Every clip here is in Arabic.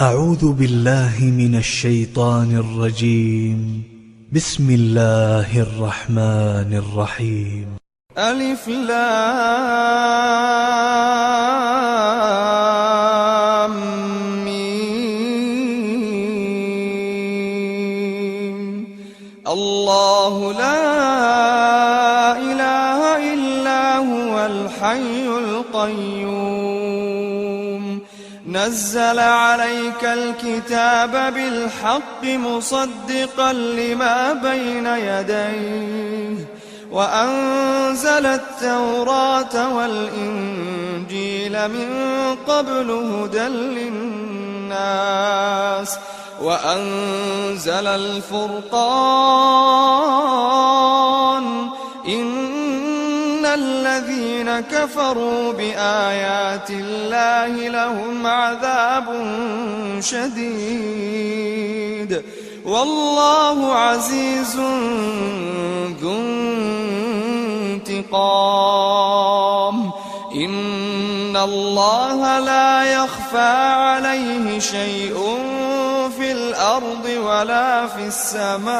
أعوذ بالله من الشيطان الرجيم. بسم الله الرحمن الرحيم. ألف لام ميم. الله لا إله إلا هو الحي القيوم نزل عليك الكتاب بالحق مصدقا لما بين يديه وأنزل التوراة والإنجيل من قبل هدى للناس وأنزل الفرقان إن الذين كفروا بآيات الله لهم عذاب شديد والله عزيز ذو انتقام. إن الله لا يخفى عليه شيء في الأرض ولا في السماء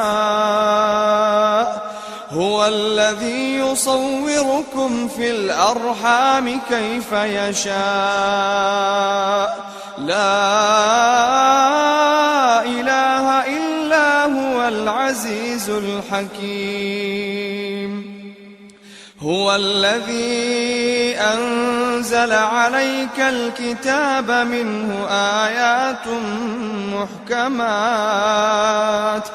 هو الذي يصوركم في الأرحام كيف يشاء لا إله إلا هو العزيز الحكيم. هو الذي أنزل عليك الكتاب منه آيات محكمات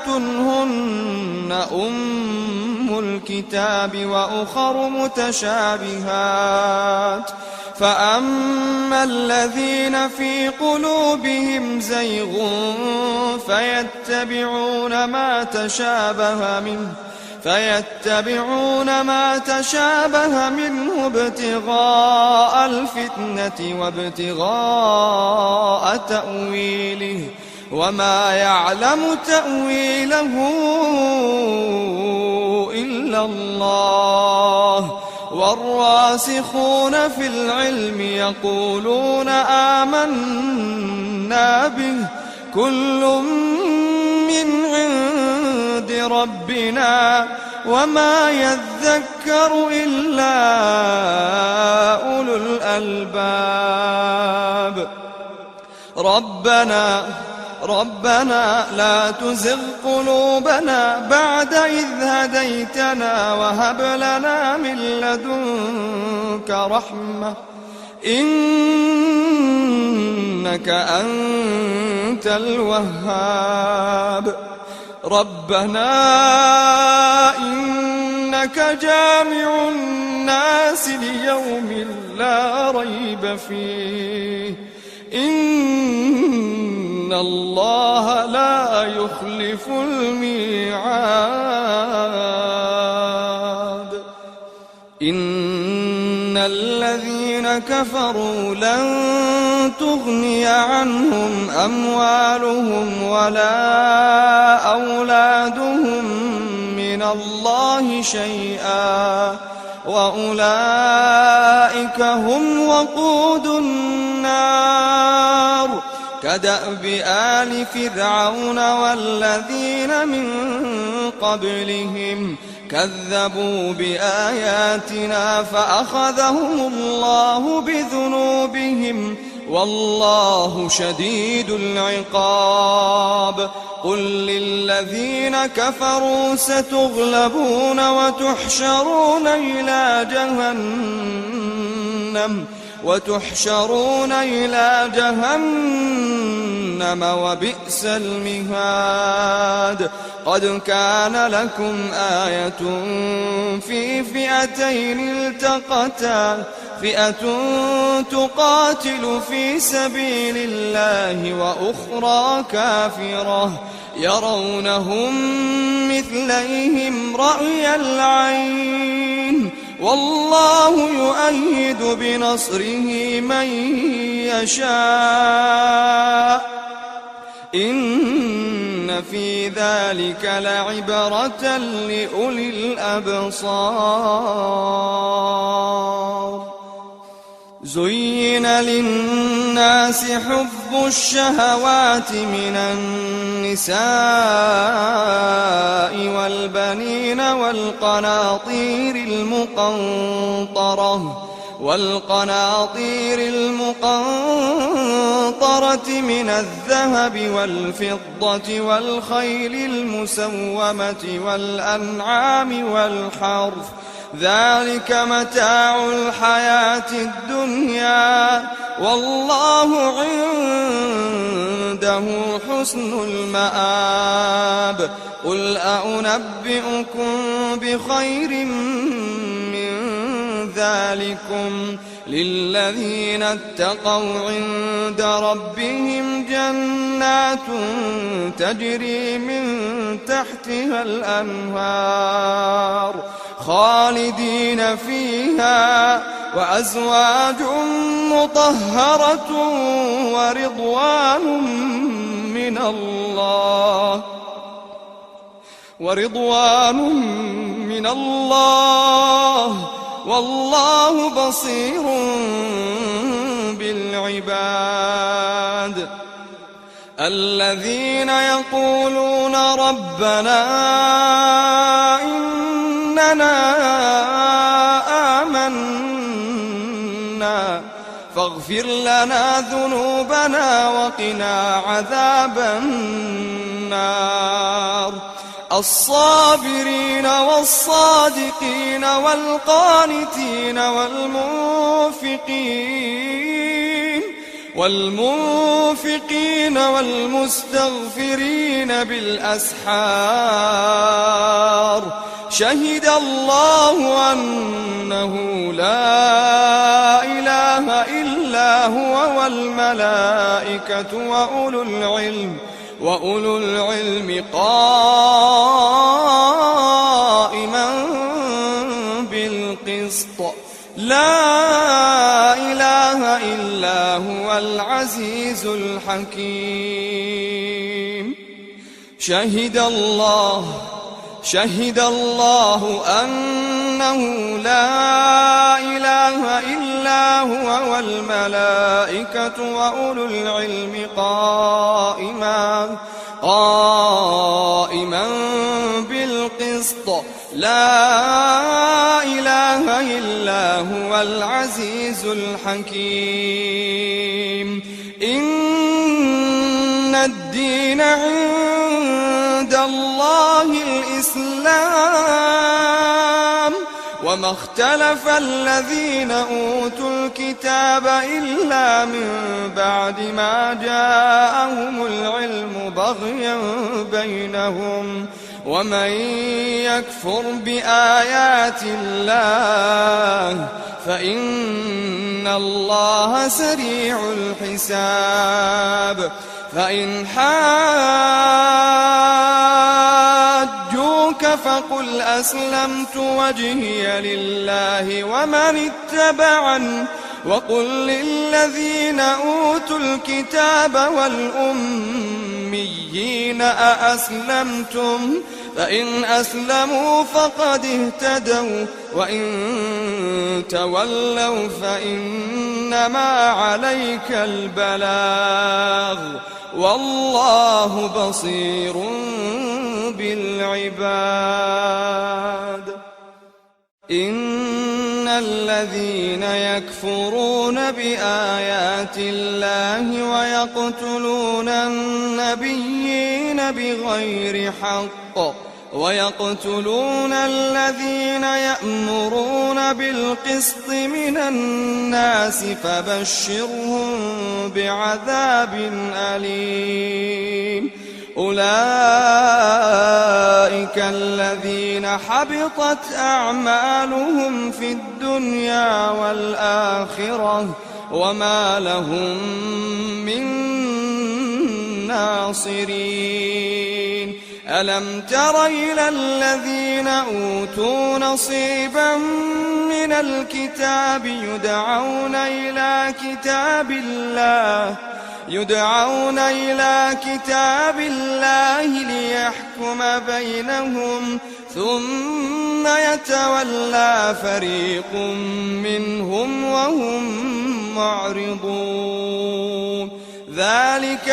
هن أم الكتاب وأخر متشابهات فأما الذين في قلوبهم زيغ فيتبعون ما تشابه منه ابتغاء الفتنة وابتغاء تأويله وما يعلم تأويله إلا الله والراسخون في العلم يقولون آمنا به كل من عند ربنا وما يذكر إلا أولو الألباب. ربنا لا تزغ قلوبنا بعد إذ هديتنا وهب لنا من لدنك رحمة إنك أنت الوهاب. ربنا إنك جامع الناس ليوم لا ريب فيه إن الله لا يخلف الميعاد. إن الذين كفروا لن تغني عنهم أموالهم ولا أولادهم من الله شيئا وأولئك هم وقود النار كدأب آل فرعون والذين من قبلهم كذبوا بآياتنا فأخذهم الله بذنوبهم والله شديد العقاب. قل للذين كفروا ستغلبون وتحشرون إلى جهنم وبئس المهاد. قد كان لكم آية في فئتين التقتا فئة تقاتل في سبيل الله وأخرى كافرة يرونهم مثليهم رأي العين والله يؤيد بنصره من يشاء إن في ذلك لعبرة لأولي الأبصار. زين للناس حب الشهوات من النساء والبنين والقناطير المقنطرة من الذهب والفضة والخيل المسومة والأنعام والحرث ذلك متاع الحياة الدنيا والله عنده حسن المآب قل أنبئكم بخير من ذلكم للذين اتقوا عند ربهم جنات تجري من تحتها الأنهار خالدين فيها وأزواج مطهرة ورضوان من الله والله بصير بالعباد الذين يقولون ربنا إننا آمنا فاغفر لنا ذنوبنا وقنا عذاب النار الصابرين والصادقين والقانتين والمنفقين والمستغفرين بالأسحار شهد الله أنه لا إله إلا هو والملائكة وأولو العلم قائما بالقسط لا إله إلا هو العزيز الحكيم شهد الله أنه لا إله إلا هو والملائكة وأولو العلم قائما بالقسط لا إله إلا هو العزيز الحكيم إن الدين عند الله الإسلام وما اختلف الذين أوتوا الكتاب إلا من بعد ما جاءهم العلم بغيا بينهم ومن يكفر بآيات الله فإن الله سريع الحساب فإن حاجوك فقل أسلمت وجهي لله ومن اتبعني وقل للذين أوتوا الكتاب والأميين أأسلمتم فإن أسلموا فقد اهتدوا وإن تولوا فإنما عليك البلاغ والله بصير بالعباد إن الذين يكفرون بآيات الله ويقتلون النبيين بغير حق ويقتلون الذين يأمرون بالقسط من الناس فبشرهم بعذاب أليم أولئك الذين حبطت أعمالهم في الدنيا والآخرة وما لهم من ناصرين ألم تر إلى الذين أوتوا نصيبا من الكتاب يدعون إلى كتاب الله ليحكم بينهم ثم يتولى فريق منهم وهم معرضون ذلك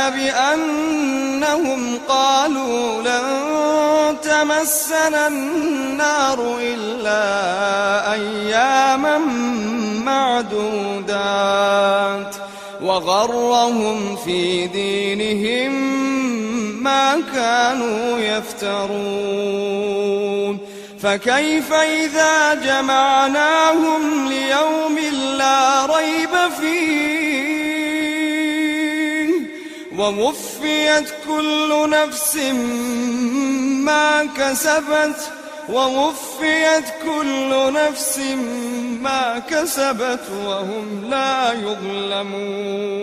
بأنهم قالوا لن تمسنا النار إلا أياما معدودات وغرهم في دينهم ما كانوا يفترون فكيف إذا جمعناهم ليوم لا ريب فيه ووفيت كل نفس ما كسبت وهم لا يظلمون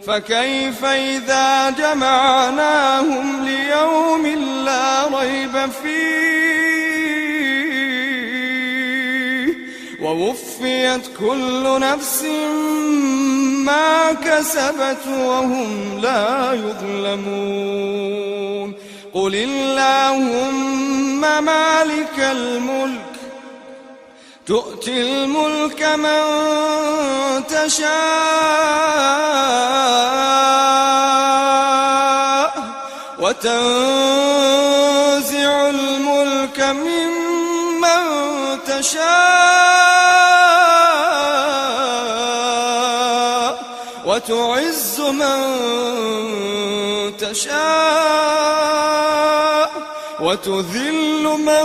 فكيف إذا جمعناهم ليوم لا ريب فيه ووفيت كل نفس ما كسبت وهم لا يظلمون قل اللهم مالك الملك تؤتي الملك من تشاء وتنزع الملك ممن تشاء وتعز من تشاء وتذل من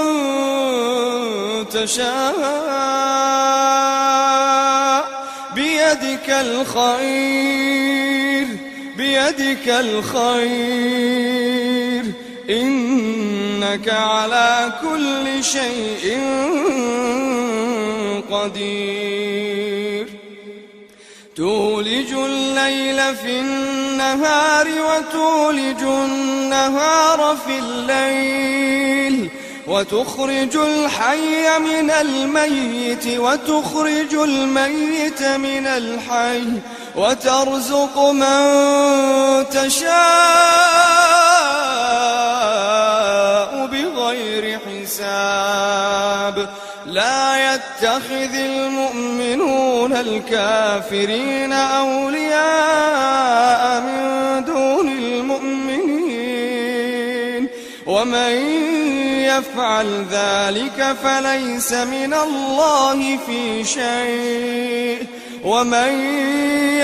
تشاء بيدك الخير إنك على كل شيء قدير تولج الليل في النهار وتولج النهار في الليل وتخرج الحي من الميت وتخرج الميت من الحي وترزق من تشاء بغير حساب لا يتخذ المؤمنون الكافرين أولياء من دون المؤمنين ومن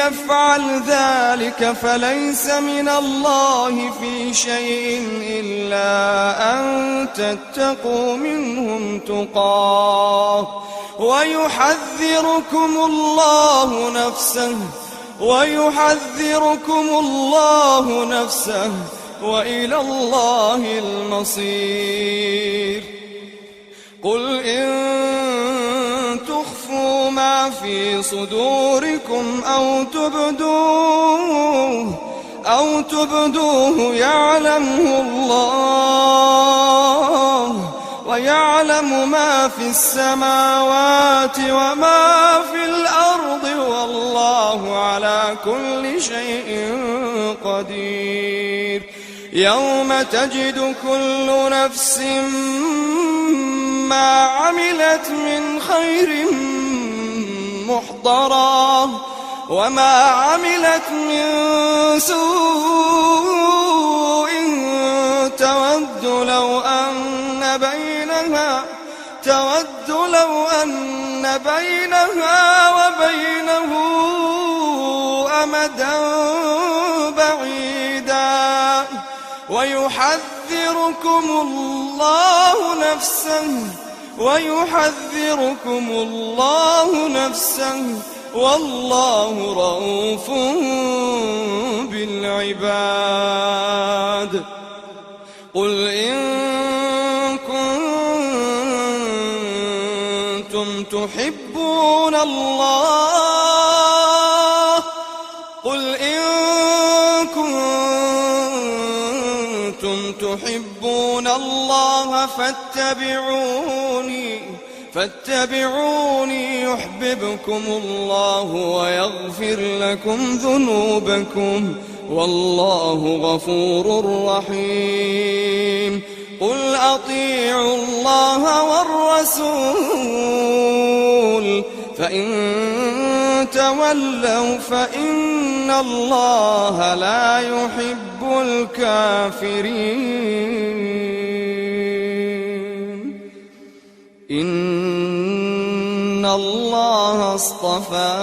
يفعل ذلك فليس من الله في شيء إلا أن تتقوا منهم تقاه ويحذركم الله نفسه وإلى الله المصير قل إن تخفوا ما في صدوركم أو تبدوه يعلمه الله ويعلم ما في السماوات وما في الأرض والله على كل شيء قدير يوم تجد كل نفس ما عملت من خير محضرا وما عملت من سوء تود لو أن بينها وبينه أمدا بعيدا ويحذركم الله نفسه والله رؤوف بالعباد قل إن كنتم تحبون الله فاتبعوني يحببكم الله ويغفر لكم ذنوبكم والله غفور رحيم قل أطيعوا الله والرسول فإن تولوا فإن الله لا يحب الكافرين. إن الله اصطفى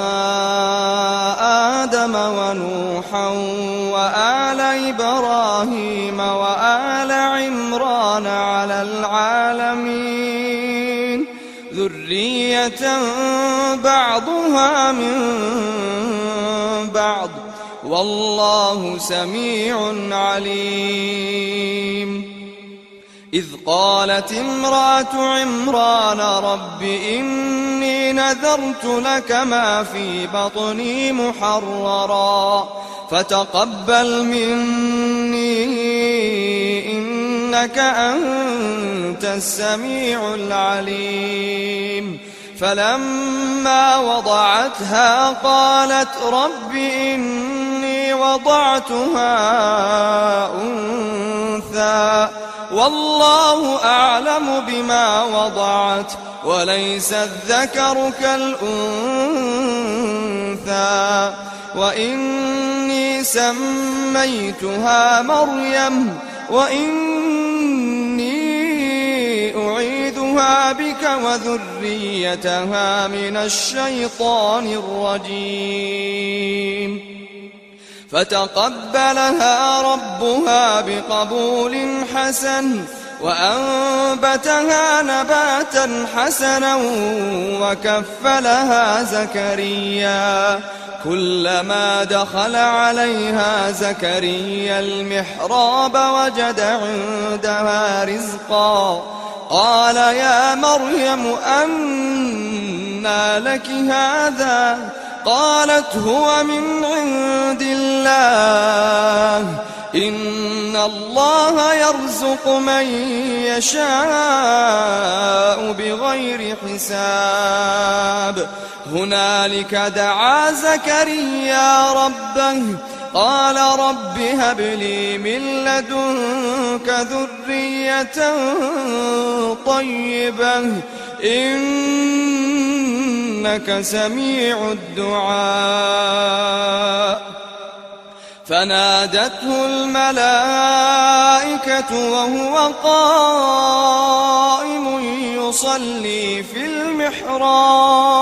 آدم ونوحا وآل إبراهيم وآل عمران على العالمين ذرية بعضها من بعض والله سميع عليم. إذ قالت امرأة عمران رب إني نذرت لك ما في بطني محررا فتقبل مني إنك أنت السميع العليم. فلما وضعتها قالت رب إني وضعتها أنثى والله أعلم بما وضعت وليس الذكر كالأنثى وإني سميتها مريم وإني أعيذها بك وذريتها من الشيطان الرجيم. فتقبلها ربها بقبول حسن وأنبتها نباتا حسنا وكفلها زكريا. كلما دخل عليها زكريا المحراب وجد عندها رزقا قال يا مريم أنى لك هذا قالت هو من عند الله إن الله يرزق من يشاء بغير حساب. هنالك دعا زكريا ربه قال رب هب لي من لدنك ذرية طيبة إنك سميع الدعاء. فنادته الملائكة وهو قائم يصلي في المحراب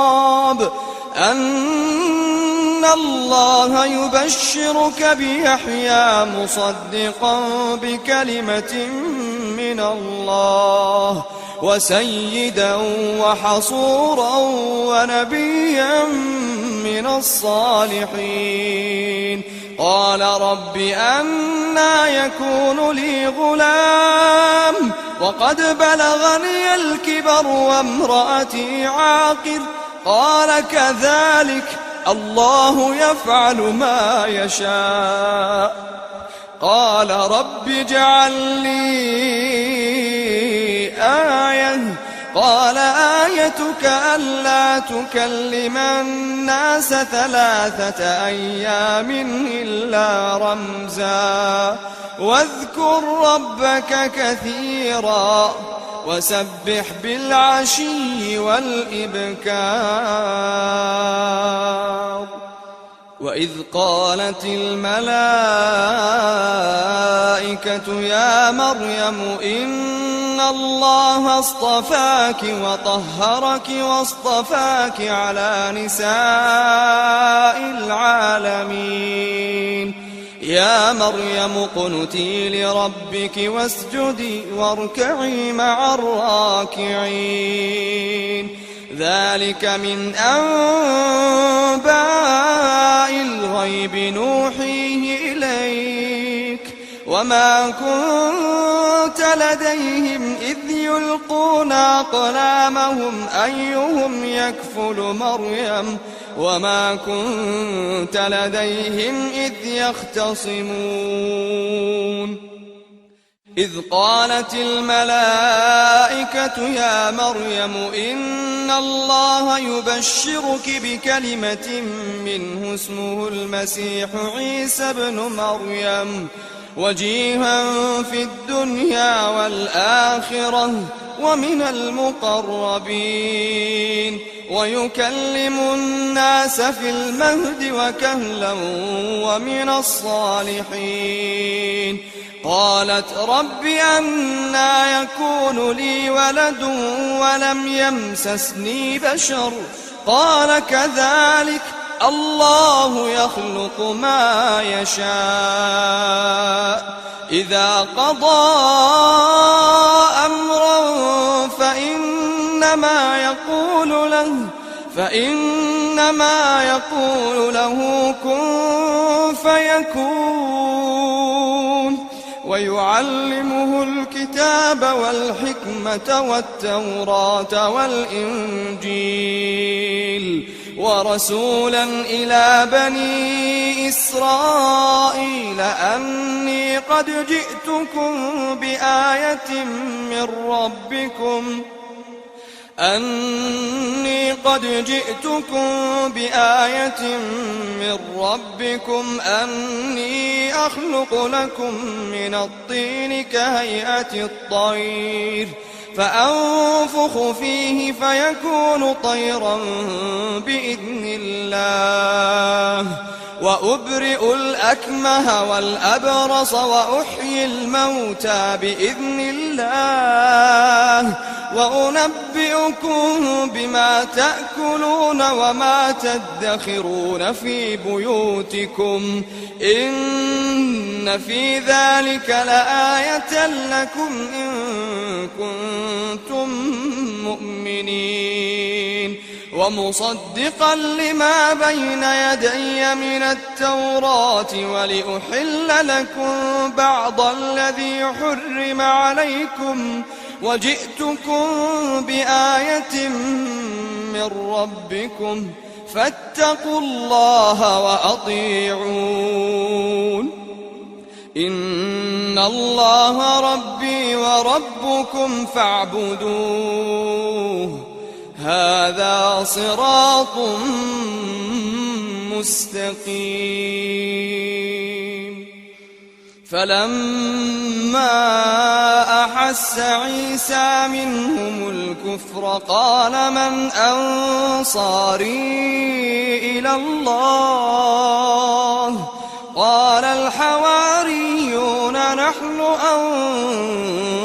أن الله يبشرك بيحيى مصدقا بكلمة من الله وسيدا وحصورا ونبيا من الصالحين. قال رب أنى يكون لي غلام وقد بلغني الكبر وامرأتي عاقر قال كذلك الله يفعل ما يشاء. قال رب اجعل لي آية قال آيتك ألا تكلم الناس 3 أيام إلا رمزا واذكر ربك كثيرا وسبح بالعشي والإبكار. وإذ قالت الملائكة يا مريم إن الله اصطفاك وطهرك واصطفاك على نساء العالمين. يا مريم اقنتي لربك واسجدي واركعي مع الراكعين. ذلك من أنباء الغيب نوحيه إليك وما كنت لديهم إذ يلقون أقلامهم أيهم يكفل مريم وما كنت لديهم إذ يختصمون. إذ قالت الملائكة يا مريم إن الله يبشرك بكلمة منه اسمه المسيح عيسى ابن مريم وجيها في الدنيا والآخرة ومن المقربين ويكلم الناس في المهد وكهلا ومن الصالحين. قالت رب أنى يكون لي ولد ولم يمسسني بشر قال كذلك الله يخلق ما يشاء إذا قضى أمرا فإنما يقول له كن فيكون. ويعلمه الكتاب والحكمة والتوراة والإنجيل ورسولا إلى بني إسرائيل أني قد جئتكم بآية من ربكم أني أخلق لكم من الطين كهيئة الطير فأنفخ فيه فيكون طيرا بإذن الله وأبرئ الأكمه والأبرص وأحيي الموتى بإذن الله وأنبئكم بما تأكلون وما تدخرون في بيوتكم إن في ذلك لآية لكم إن كنتم مؤمنين. ومصدقا لما بين يدي من التوراة ولأحل لكم بعض الذي حرم عليكم وجئتكم بآية من ربكم فاتقوا الله وأطيعون. إن الله ربي وربكم فاعبدوه هذا صراط مستقيم. فلما أحس عيسى منهم الكفر قال من أنصاري إلى الله قال الحواريون نحن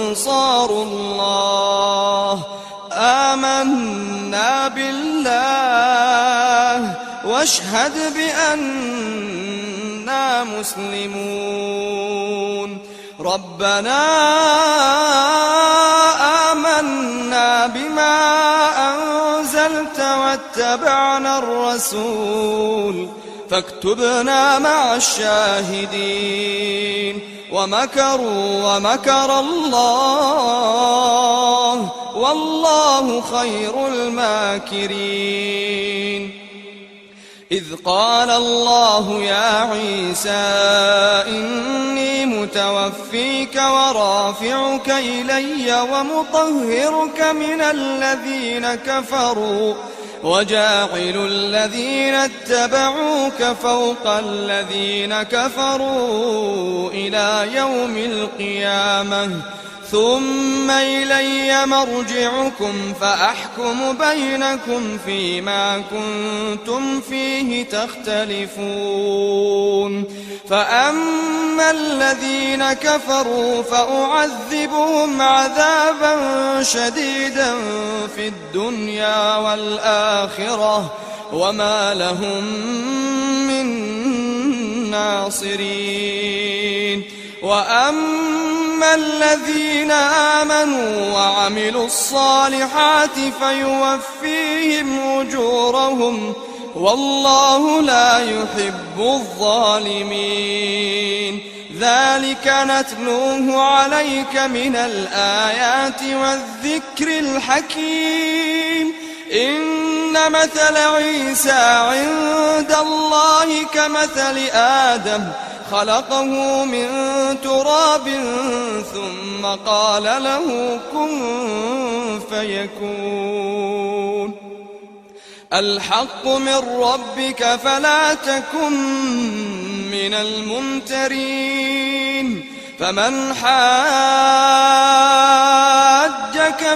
أنصار الله آمنا بالله واشهد بأننا مسلمون. ربنا آمنا بما أنزلت واتبعنا الرسول فاكتبنا مع الشاهدين. ومكروا ومكر الله والله خير الماكرين. إذ قال الله يا عيسى إني متوفيك ورافعك إلي ومطهرك من الذين كفروا وجاعل الذين اتبعوك فوق الذين كفروا إلى يوم القيامة ثم إلي مرجعكم فأحكم بينكم فيما كنتم فيه تختلفون. فأما الذين كفروا فأعذبهم عذابا شديدا في الدنيا والآخرة وما لهم من ناصرين. وأما الذين آمنوا وعملوا الصالحات فيوفيهم أجورهم والله لا يحب الظالمين. ذلك نتلوه عليك من الآيات والذكر الحكيم. إن مثل عيسى عند الله كمثل آدم خلقه من تراب ثم قال له كن فيكون. الحق من ربك فلا تكن من من الممترين فمن حاجك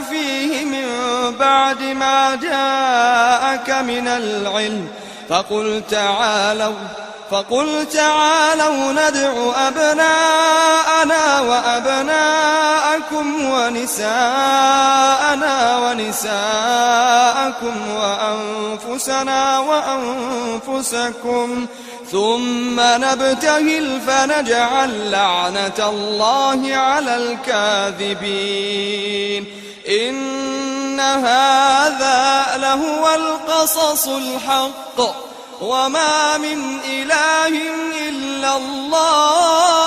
فيه من بعد ما جاءك من العلم فقل تعالوا ندع أبناءنا وأبناءكم ونساءنا ونساءكم وأنفسنا وأنفسكم ثم نبتهل فنجعل لعنة الله على الكاذبين إن هذا لهو القصص الحق وما من إله إلا الله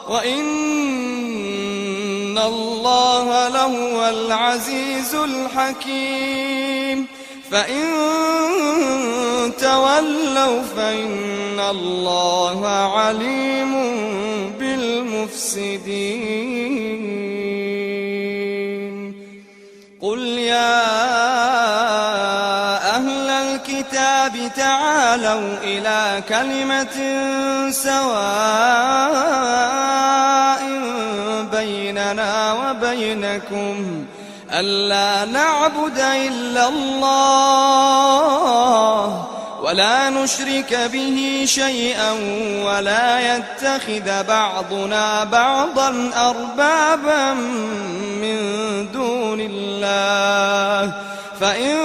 وإن الله لهو العزيز الحكيم فإن تولوا فإن الله عليم بالمفسدين قل يا أهل الكتاب تعالوا إلى كلمة سواء بيننا وبينكم ألا نعبد إلا الله ولا نشرك به شيئا ولا يتخذ بعضنا بعضا أربابا من دون الله فإن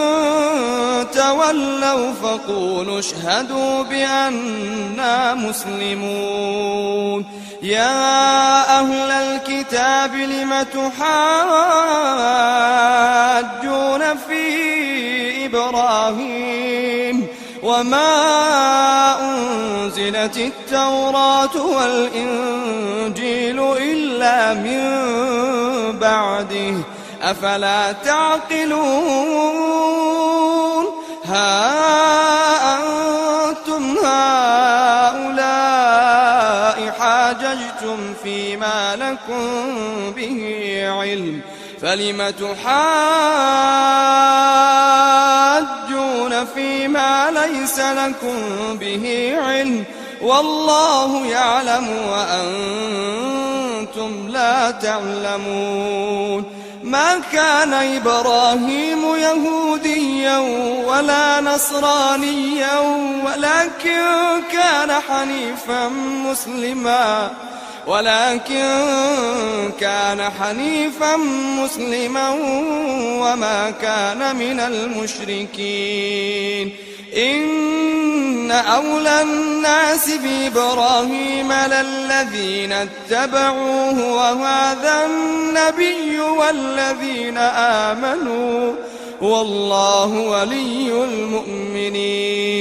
تولوا فقولوا اشهدوا بأننا مسلمون يا أهل الكتاب لم تحاجون في إبراهيم وما أنزلت التوراة والإنجيل إلا من بعده أفلا تعقلون ها أنتم هؤلاء حاججتم فيما لكم به علم فلم تحاجون فيما ليس لكم به علم والله يعلم وأنتم لا تعلمون ما كان إبراهيم يهوديا ولا نصرانيا ولكن كان حنيفا مسلما وما كان من المشركين إن أولى الناس بإبراهيم للذين اتبعوه وهذا النبي والذين آمنوا والله ولي المؤمنين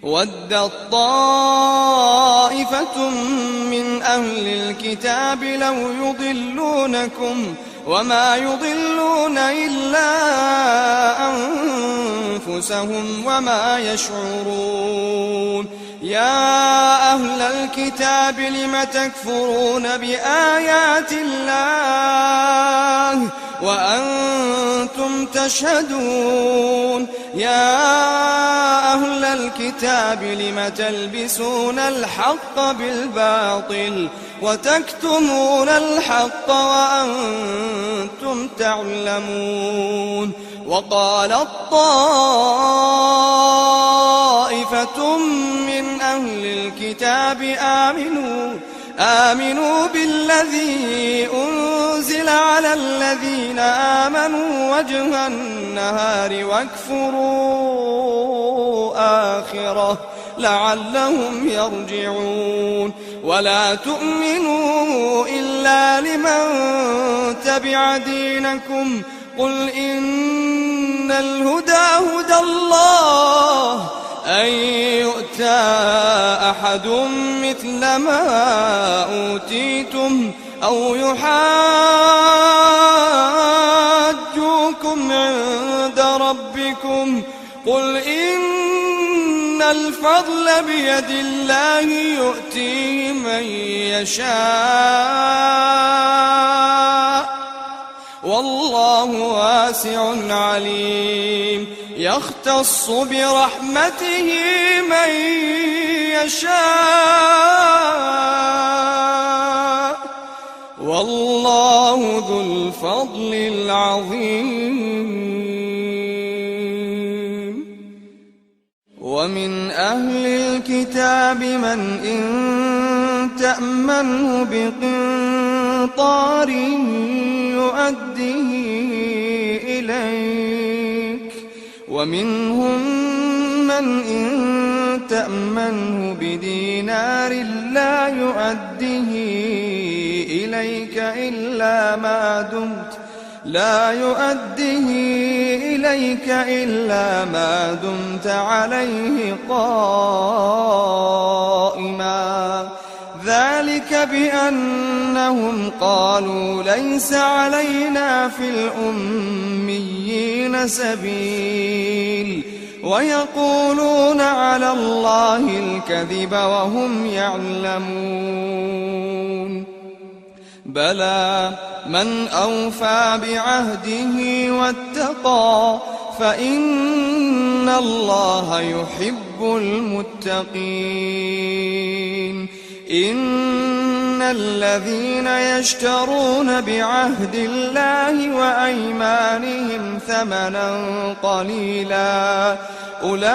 ودت طائفة من أهل الكتاب لو يضلونكم وما يضلون إلا أنفسهم وما يشعرون يا أهل الكتاب لم تكفرون بآيات الله وأنتم تشهدون يا أهل الكتاب لم تلبسون الحق بالباطل وتكتمون الحق وأنتم تعلمون وقالت طائفة من أهل الكتاب آمنوا بالذي أنزل على الذين آمنوا وجه النهار واكفروا آخره لعلهم يرجعون ولا تؤمنوا إلا لمن تبع دينكم قل إن الهدى هدى الله أن يؤتى أحد مثل ما أوتيتم أو يحاجوكم عند ربكم قل إن الفضل بيد الله يؤتيه من يشاء والله واسع عليم يختص برحمته من يشاء والله ذو الفضل العظيم ومن أهل الكتاب من إن تأمنه بقنطار يؤديه إليك ومنهم من إن تأمنه بدينار لا يؤديه إليك إلا ما دمت عليه قائما ذلك بأنهم قالوا ليس علينا في الأميين سبيل ويقولون على الله الكذب وهم يعلمون بلى من أوفى بعهده واتقى فإن الله يحب المتقين إن الذين يشترون بعهد الله وأيمانهم ثمنا قليلا أولئك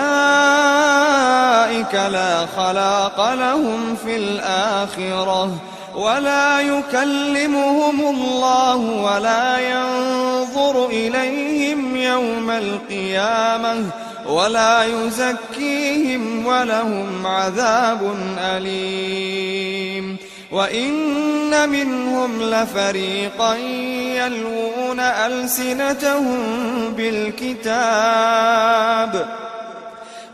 لا خلاق لهم في الآخرة ولا يكلمهم الله ولا ينظر إليهم يوم القيامة ولا يزكيهم ولهم عذاب أليم وإن منهم لفريقا يلوون ألسنتهم بالكتاب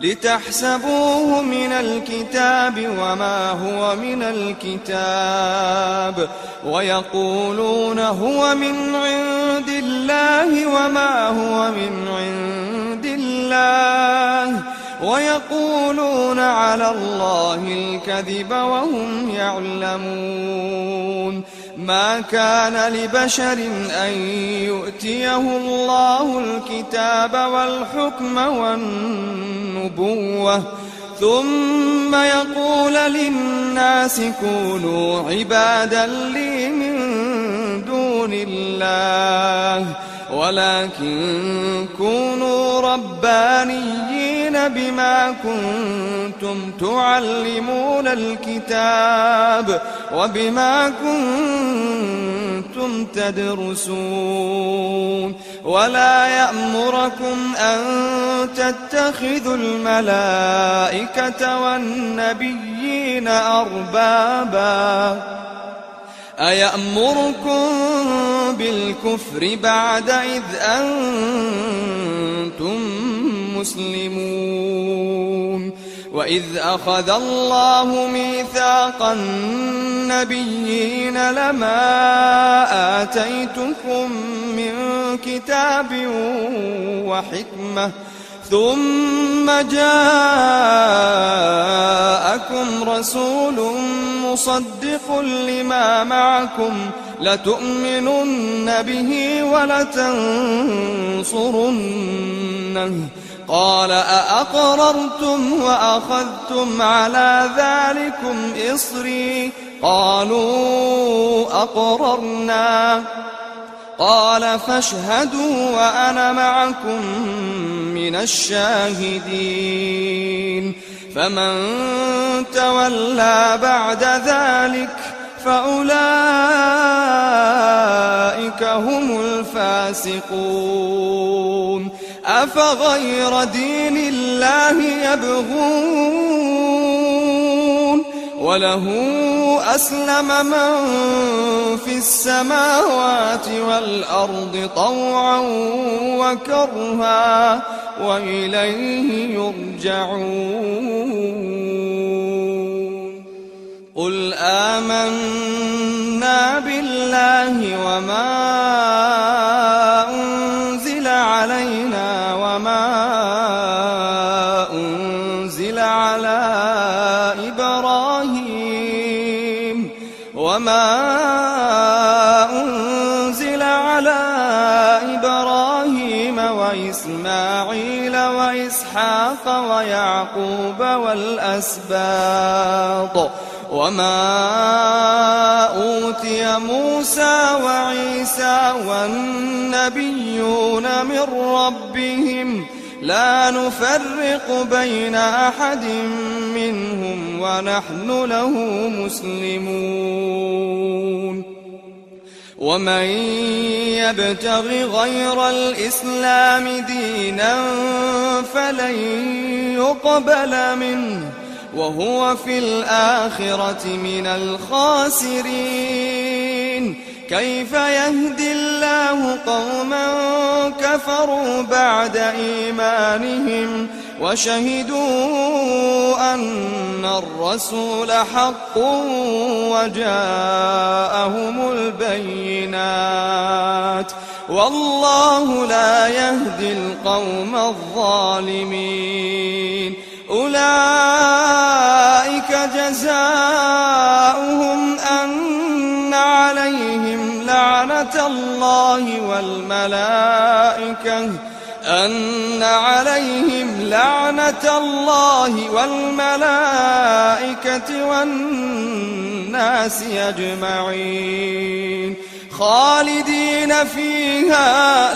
لتحسبوه من الكتاب وما هو من الكتاب ويقولون هو من عند الله وما هو من عند الله ويقولون على الله الكذب وهم يعلمون ما كان لبشر أن يؤتيه الله الكتاب والحكم والنبوة ثم يقول للناس كونوا عبادا لي من دون الله ولكن كونوا ربانيين بما كنتم تعلمون الكتاب وبما كنتم تدرسون ولا يأمركم أن تتخذوا الملائكة والنبيين أربابا أيأمركم بالكفر بعد إذ أنتم مسلمون وإذ أخذ الله ميثاق النبيين لما آتيتكم من كتاب وحكمة ثم جاءكم رسول مصدق لما معكم لتؤمنن به ولتنصرنه قال أأقررتم وأخذتم على ذلكم إصري قالوا أقررنا قال فاشهدوا وأنا معكم من الشاهدين فمن تولى بعد ذلك فأولئك هم الفاسقون أفغير دين الله يبغون وله أسلم من في السماوات والأرض طوعا وكرها وإليه يرجعون قل آمنا بالله وما أنزل علينا وما أنزل على إبراهيم وإسماعيل وإسحاق ويعقوب والأسباط وما أوتي موسى وعيسى والنبيون من ربهم لا نفرق بين أحد منهم ونحن له مسلمون ومن يبتغ غير الإسلام دينا فلن يقبل منه وهو في الآخرة من الخاسرين كيف يهدي الله قوما كفروا بعد إيمانهم وشهدوا أن الرسول حق وجاءهم البينات والله لا يهدي القوم الظالمين أولئك جزاؤهم أن عليهم لعنة الله والملائكة والناس أجمعين خالدين فيها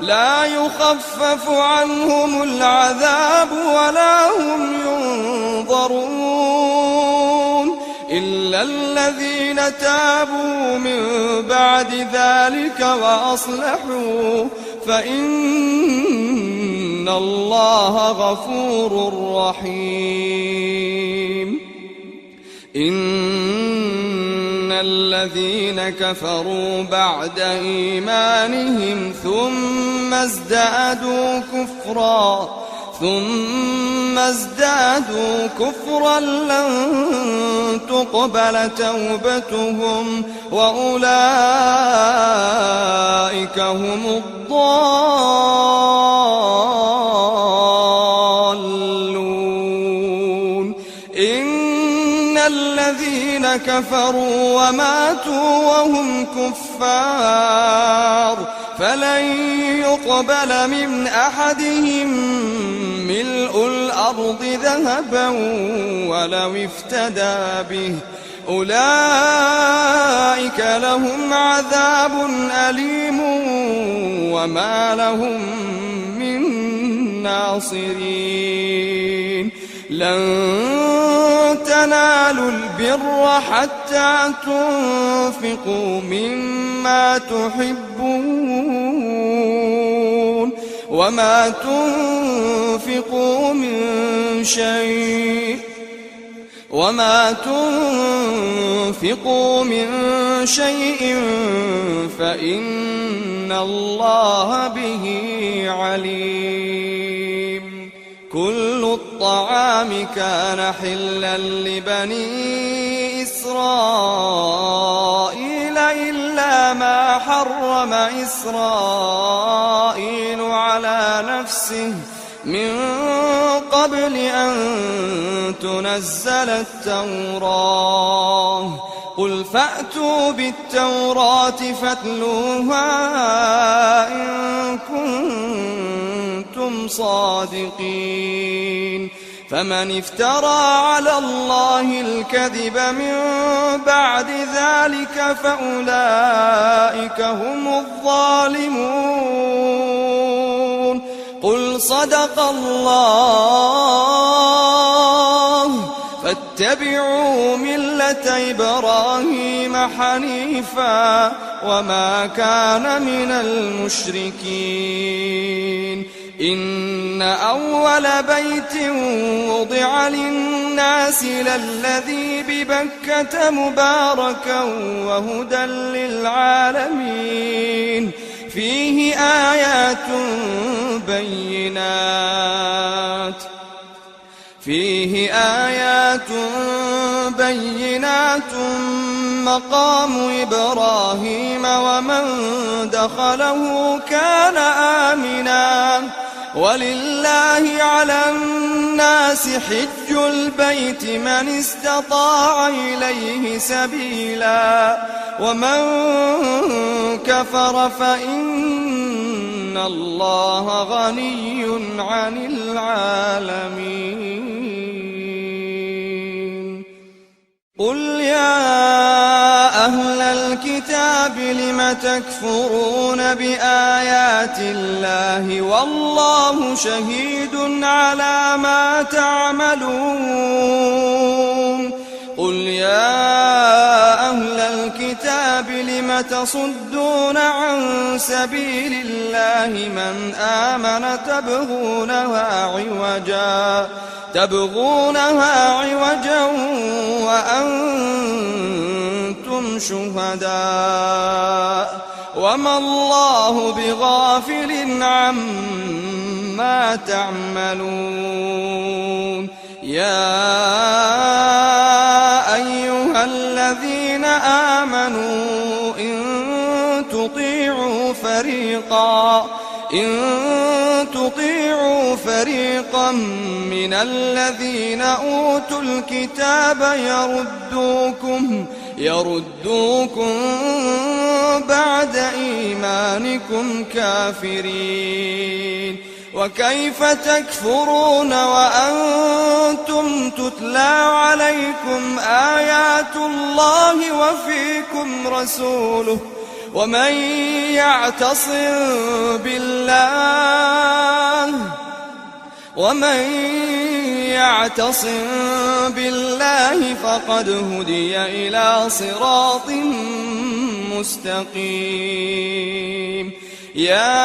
لا يخفف عنهم العذاب ولا هم ينظرون إلا الذين تابوا من بعد ذلك وأصلحوا فإن الله غفور رحيم إن الذين كفروا بعد إيمانهم ثم ازدادوا كفرا لن تقبل توبتهم وأولئك هم الضالون إن الذين كفروا وماتوا وهم كفار فلن يقبل من أحدهم ملء الأرض ذهبا ولو افتدى به أولئك لهم عذاب أليم وما لهم من ناصرين لن تنالوا البر حتى تنفقوا مما تحبون وما تنفقوا من شيء فإن الله به عليم كل الطعام كان حلا لبني إسرائيل إلا ما حرم إسرائيل على نفسه من قبل أن تنزل التوراة قل فأتوا بالتوراة فاتلوها إن كنتم صادقين فمن افترى على الله الكذب من بعد ذلك فأولئك هم الظالمون قل صدق الله فاتبعوا ملة إبراهيم حنيفا وما كان من المشركين إن أول بيت وضع للناس للذي ببكة مباركا وهدى للعالمين فيه آيات بينات مقام إبراهيم ومن دخله كان آمنا ولله على الناس حج البيت من استطاع إليه سبيلا ومن كفر فإن الله غني عن العالمين. قل يا أهل الكتاب لم تكفرون بآيات الله والله شهيد على ما تعملون. قل يا أهل الكتاب لم تصدون عن سبيل الله من آمن تبغونها عوجا وأنتم شهداء وما الله بغافل عما تعملون. يا أيها الذين آمنوا إن تطيعوا فريقا من الذين أوتوا الكتاب يردوكم بعد إيمانكم كافرين. وكيف تكفرون وأنتم تتلى عليكم آيات الله وفيكم رسوله ومن يعتصم بالله فقد هدي إلى صراط مستقيم. يا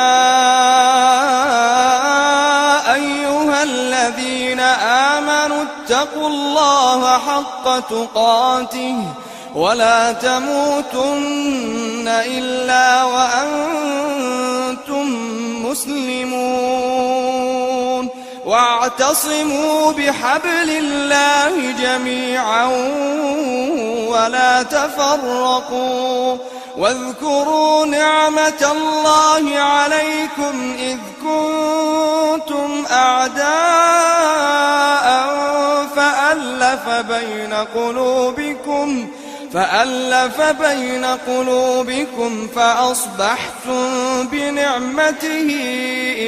أيها الذين آمنوا اتقوا الله حق تقاته ولا تموتن إلا وأنتم مسلمون. واعتصموا بحبل الله جميعا ولا تفرقوا. واذكروا نعمة الله عليكم إذ كنتم أعداء فألف بين قلوبكم فأصبحتم بنعمته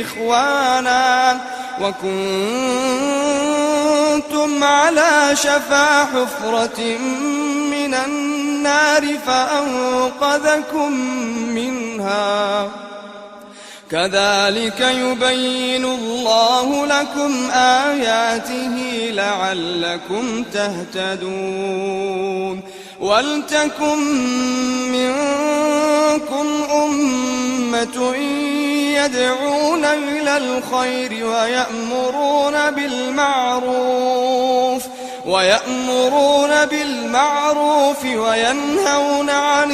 إخوانا وكنتم على شفا حفرة من النار فأنقذكم منها. كذلك يبين الله لكم آياته لعلكم تهتدون. ولتكن منكم أمة يدعون إلى الخير ويأمرون بالمعروف وينهون عن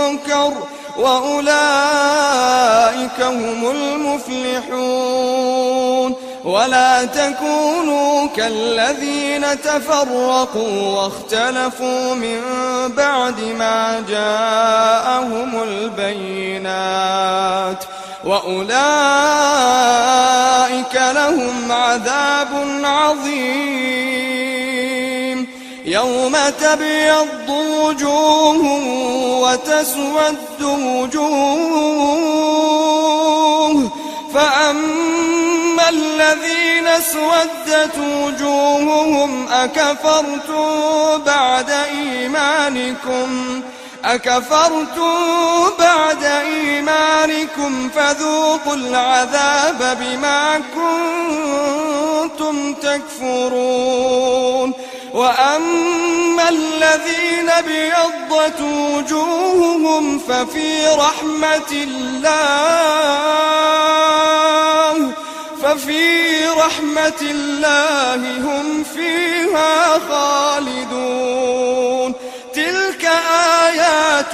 المنكر وأولئك هم المفلحون. ولا تكونوا كالذين تفرقوا واختلفوا من بعد ما جاءهم البينات وأولئك لهم عذاب عظيم. يوم تبيض وجوه وتسود وجوه فأما الذين اسودت وجوههم أكفرتم بعد إيمانكم فذوقوا العذاب بما كنتم تكفرون. وأما الذين ابيضت وجوههم ففي رحمة الله هم فيها خالدون. تلك آيات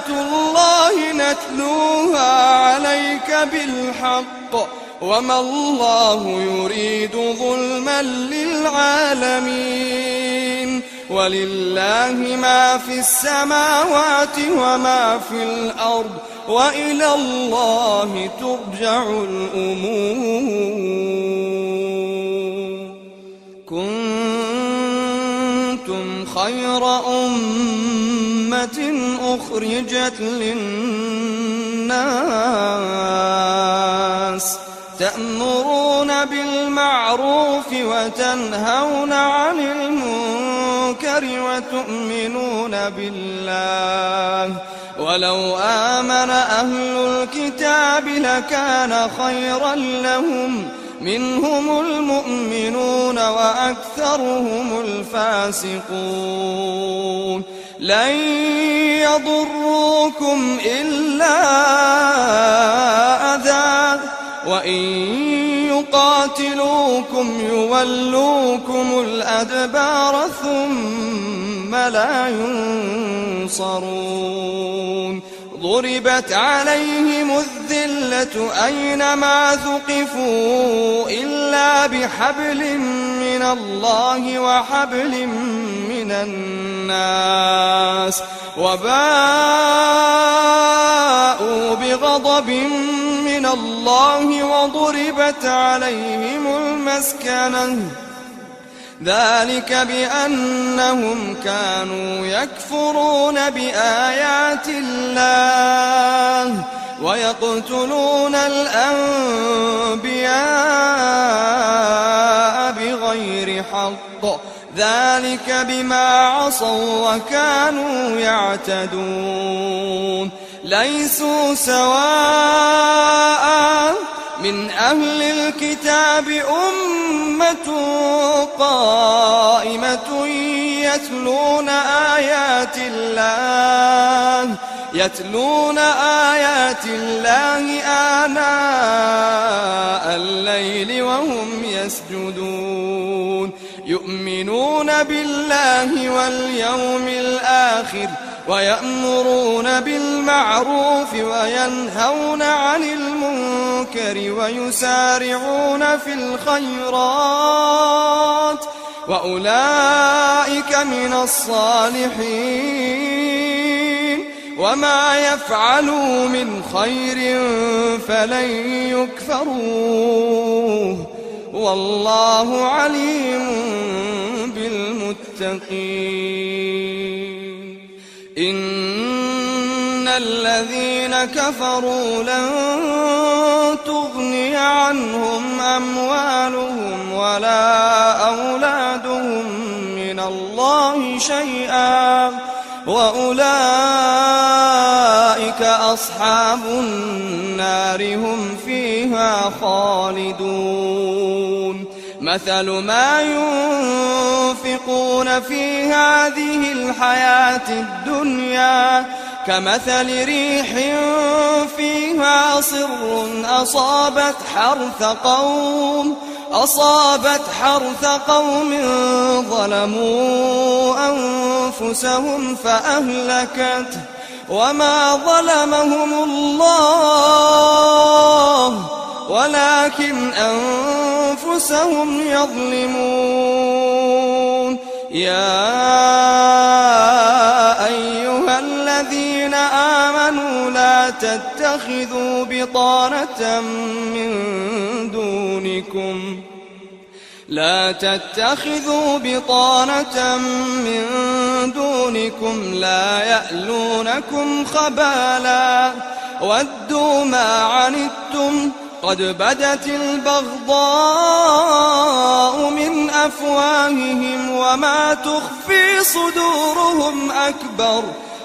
الله نتلوها عليك بالحق وما الله يريد ظلما للعالمين. ولله ما في السماوات وما في الأرض وإلى الله ترجع الأمور. خير أمة أخرجت للناس تأمرون بالمعروف وتنهون عن المنكر وتؤمنون بالله ولو آمن أهل الكتاب لكان خيرا لهم منهم المؤمنون وأكثرهم الفاسقون لن يضروكم إلا أذى وإن يقاتلوكم يولوكم الأدبار ثم لا ينصرون ضربت عليهم الذلة أينما ثقفوا إلا بحبل من الله وحبل من الناس وباءوا بغضب من الله وضربت عليهم المسكنة ذلك بأنهم كانوا يكفرون بآيات الله ويقتلون الأنبياء بغير حق ذلك بما عصوا وكانوا يعتدون ليسوا سواء من أهل الكتاب أمة قائمة يتلون آيات الله آناء الليل وهم يسجدون يؤمنون بالله واليوم الآخر ويأمرون بالمعروف وينهون عن المنكر ويسارعون في الخيرات وأولئك من الصالحين وما يفعلوا من خير فلن يكفروه والله عليم بالمتقين إن الذين كفروا لن تغني عنهم أموالهم ولا أولادهم من الله شيئا وأولئك أصحاب النار هم فيها خالدون مثل ما ينفقون في هذه الحياة الدنيا كمثل ريح فيها صر أصابت حرث قوم ظلموا أنفسهم فأهلكته وما ظلمهم الله ولكن أنفسهم يظلمون يا أيها الذين آمنوا لا تتخذوا بطانة من دونكم لا يألونكم خبالا ودوا ما عنتم قد بدت البغضاء من أفواههم وما تخفي صدورهم أكبر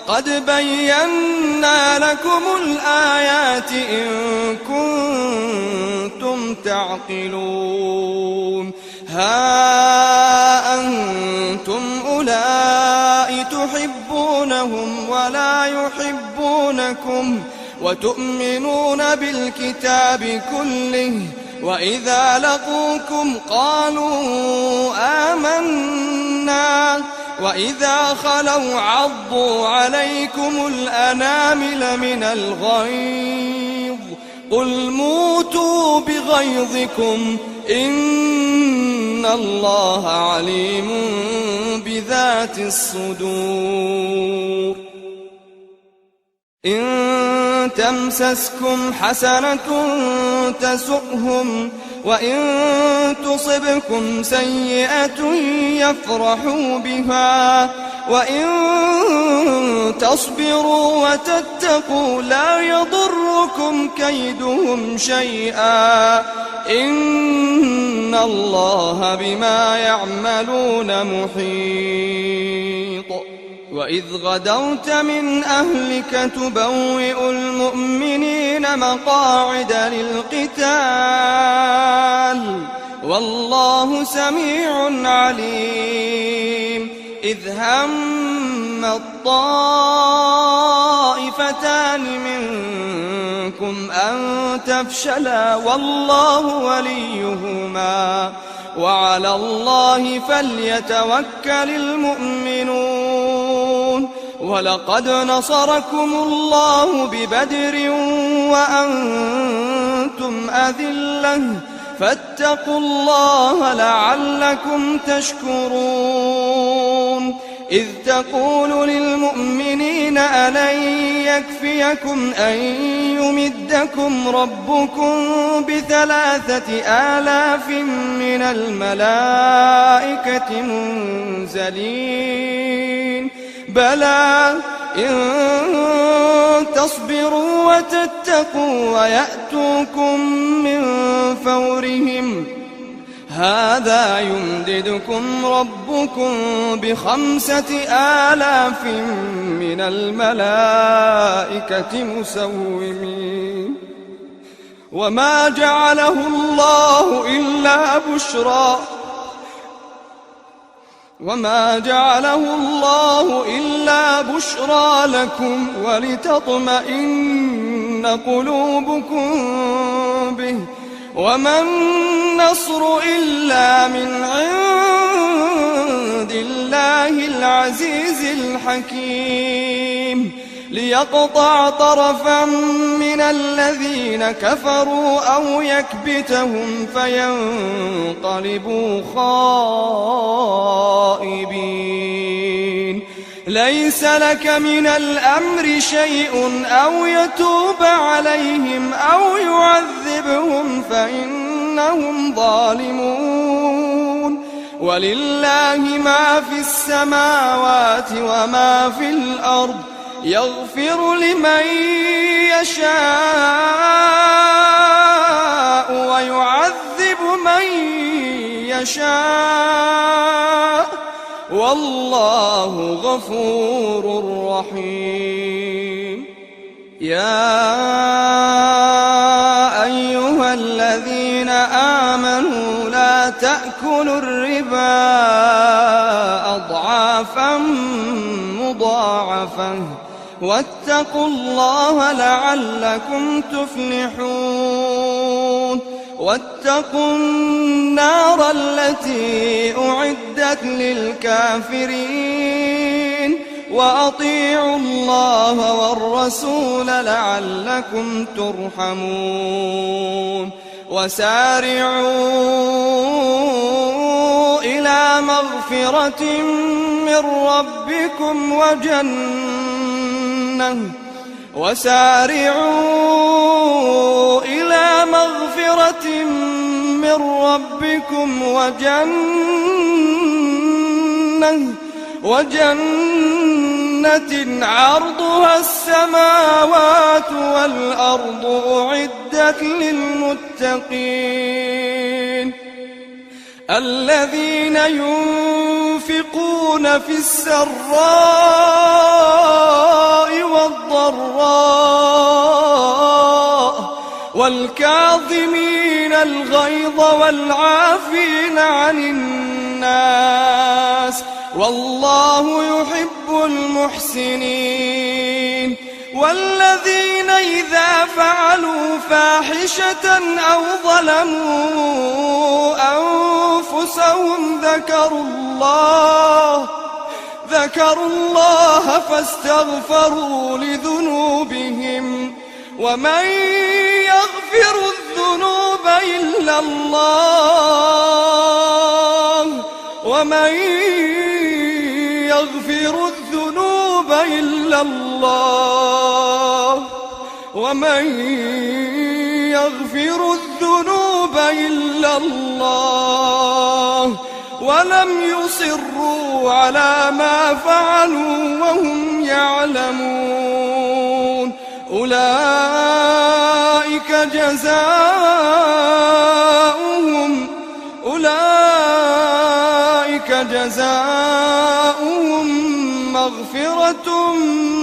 قد بينا لكم الآيات إن كنتم تعقلون ها أنتم أولئك تحبونهم ولا يحبونكم وتؤمنون بالكتاب كله وإذا لقوكم قالوا آمنا وإذا خلوا عضوا عليكم الأنامل من الغيظ قل موتوا بغيظكم إن الله عليم بذات الصدور إن تمسسكم حسنة تسؤهم وإن تصبكم سيئة يفرحوا بها وإن تصبروا وتتقوا لا يضركم كيدهم شيئا إن الله بما يعملون محيط وإذ غدوت من أهلك تبوئ المؤمنين مقاعد للقتال والله سميع عليم إذ هم الطائفتان منكم أن تفشلا والله وليهما وعلى الله فليتوكل المؤمنون ولقد نصركم الله ببدر وأنتم أذلة فاتقوا الله لعلكم تشكرون إذ تقول للمؤمنين ألن يكفيكم أن يمدكم ربكم ب3,000 من الملائكة منزلين بلى إن تصبروا وتتقوا ويأتوكم من فورهم هذا يمددكم ربكم ب5,000 من الملائكة مسومين وما جعله الله إلا بشرى لكم ولتطمئن قلوبكم به وما النصر إلا من عند الله العزيز الحكيم ليقطع طرفا من الذين كفروا أو يكبتهم فينقلبوا خائبين ليس لك من الأمر شيء أو يتوب عليهم أو يعذبهم فإنهم ظالمون ولله ما في السماوات وما في الأرض يغفر لمن يشاء ويعذب من يشاء والله غفور رحيم يا أيها الذين آمنوا لا تأكلوا الربا أضعافا مضاعفة واتقوا الله لعلكم تفلحون واتقوا النار التي أعدت للكافرين وأطيعوا الله والرسول لعلكم ترحمون وسارعوا إلى مغفرة من ربكم وجنة عرضها السماوات والأرض أعدت للمتقين الذين ينفقون في السراء والضراء والكاظمين الغيظ والعافين عن الناس والله يحب المحسنين والذين إذا فعلوا فاحشة أو ظلموا أنفسهم ذكروا الله فاستغفروا لذنوبهم ومن يغفر الذنوب إلا الله ومن يغفر الذنوب إلا الله ولم يصروا على ما فعلوا وهم يعلمون أولئك جزاؤهم مغفرة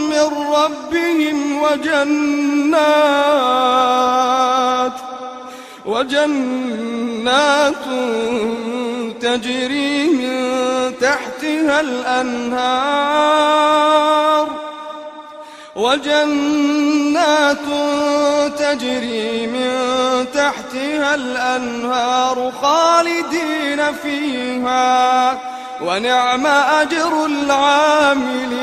من ربهم وجنات تجري من تحتها الأنهار خالدين فيها ونعم أجر العاملين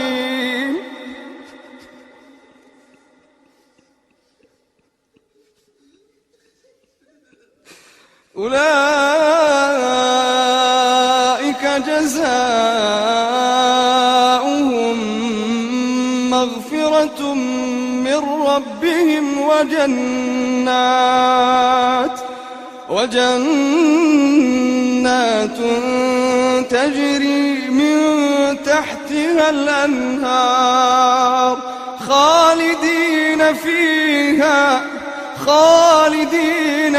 أولئك جزاؤهم مغفرة من ربهم وجنات تجري من تحتها الأنهار خالدين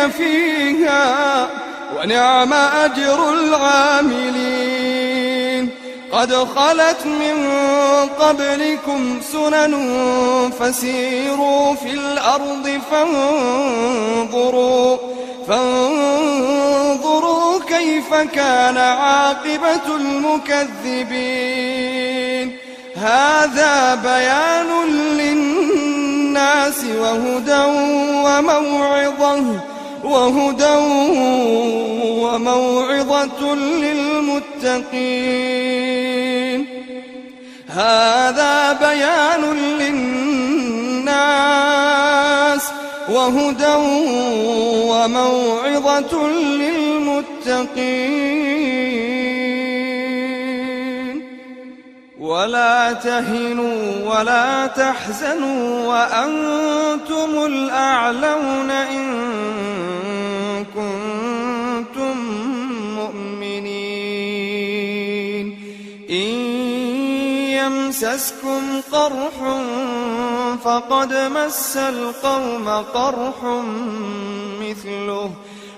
فيها ونعم أجر العاملين قد خلت من قبلكم سنن فسيروا في الأرض فانظروا كيف كان عاقبة المكذبين هذا بيان للناس وموعظة للمتقين هذا بيان للناس وهدى وموعظة للمتقين ولا تهنوا ولا تحزنوا وأنتم الأعلون إن كنتم مؤمنين إن يمسسكم قرح فقد مس القوم قرح مثله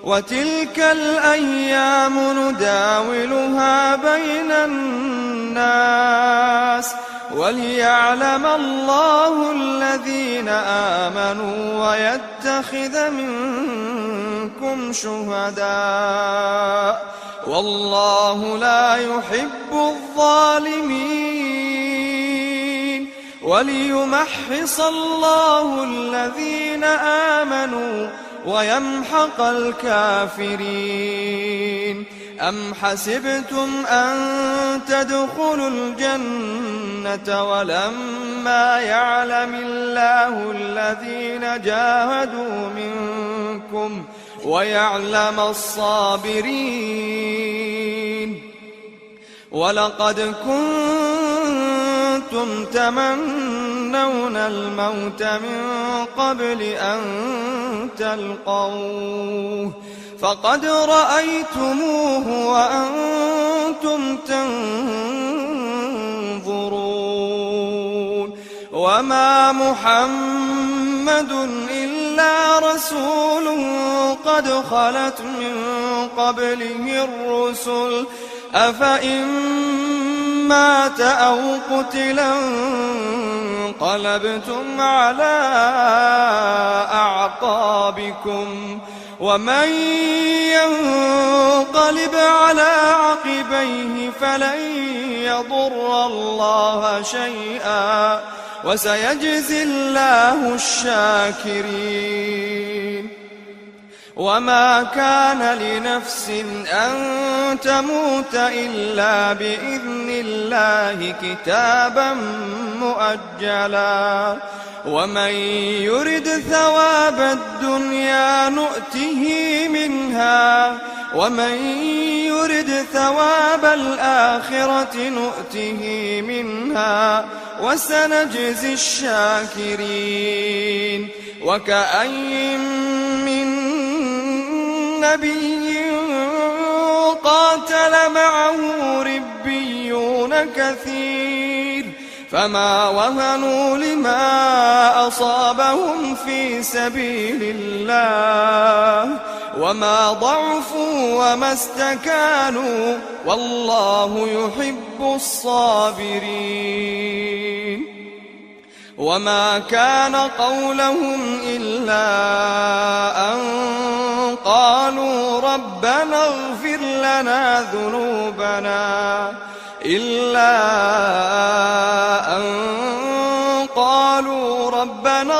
وتلك الأيام نداولها بين الناس وليعلم الله الذين آمنوا ويتخذ منكم شهداء والله لا يحب الظالمين وليمحص الله الذين آمنوا ويمحق الكافرين أم حسبتم أن تدخلوا الجنة ولما يعلم الله الذين جاهدوا منكم ويعلم الصابرين ولقد كنتم تمنون الموت من قبل أن تلقوه فقد رأيتموه وأنتم تنظرون وما محمد إلا رسول قد خلت من قبله الرسل أفإن مات أو قتلا انقلبتم على أعقابكم ومن ينقلب على عقبيه فلن يضر الله شيئا وسيجزي الله الشاكرين وما كان لنفس أن تموت إلا بإذن الله كتابا مؤجلا ومن يرد ثواب الدنيا نؤته منها ومن يرد ثواب الآخرة نؤته منها وسنجزي الشاكرين وكأين من نبي قاتل معه ربيون كثير فما وهنوا لما أصابهم في سبيل الله وما ضعفوا وما استكانوا والله يحب الصابرين وما كان قولهم إلا أن قالوا ربنا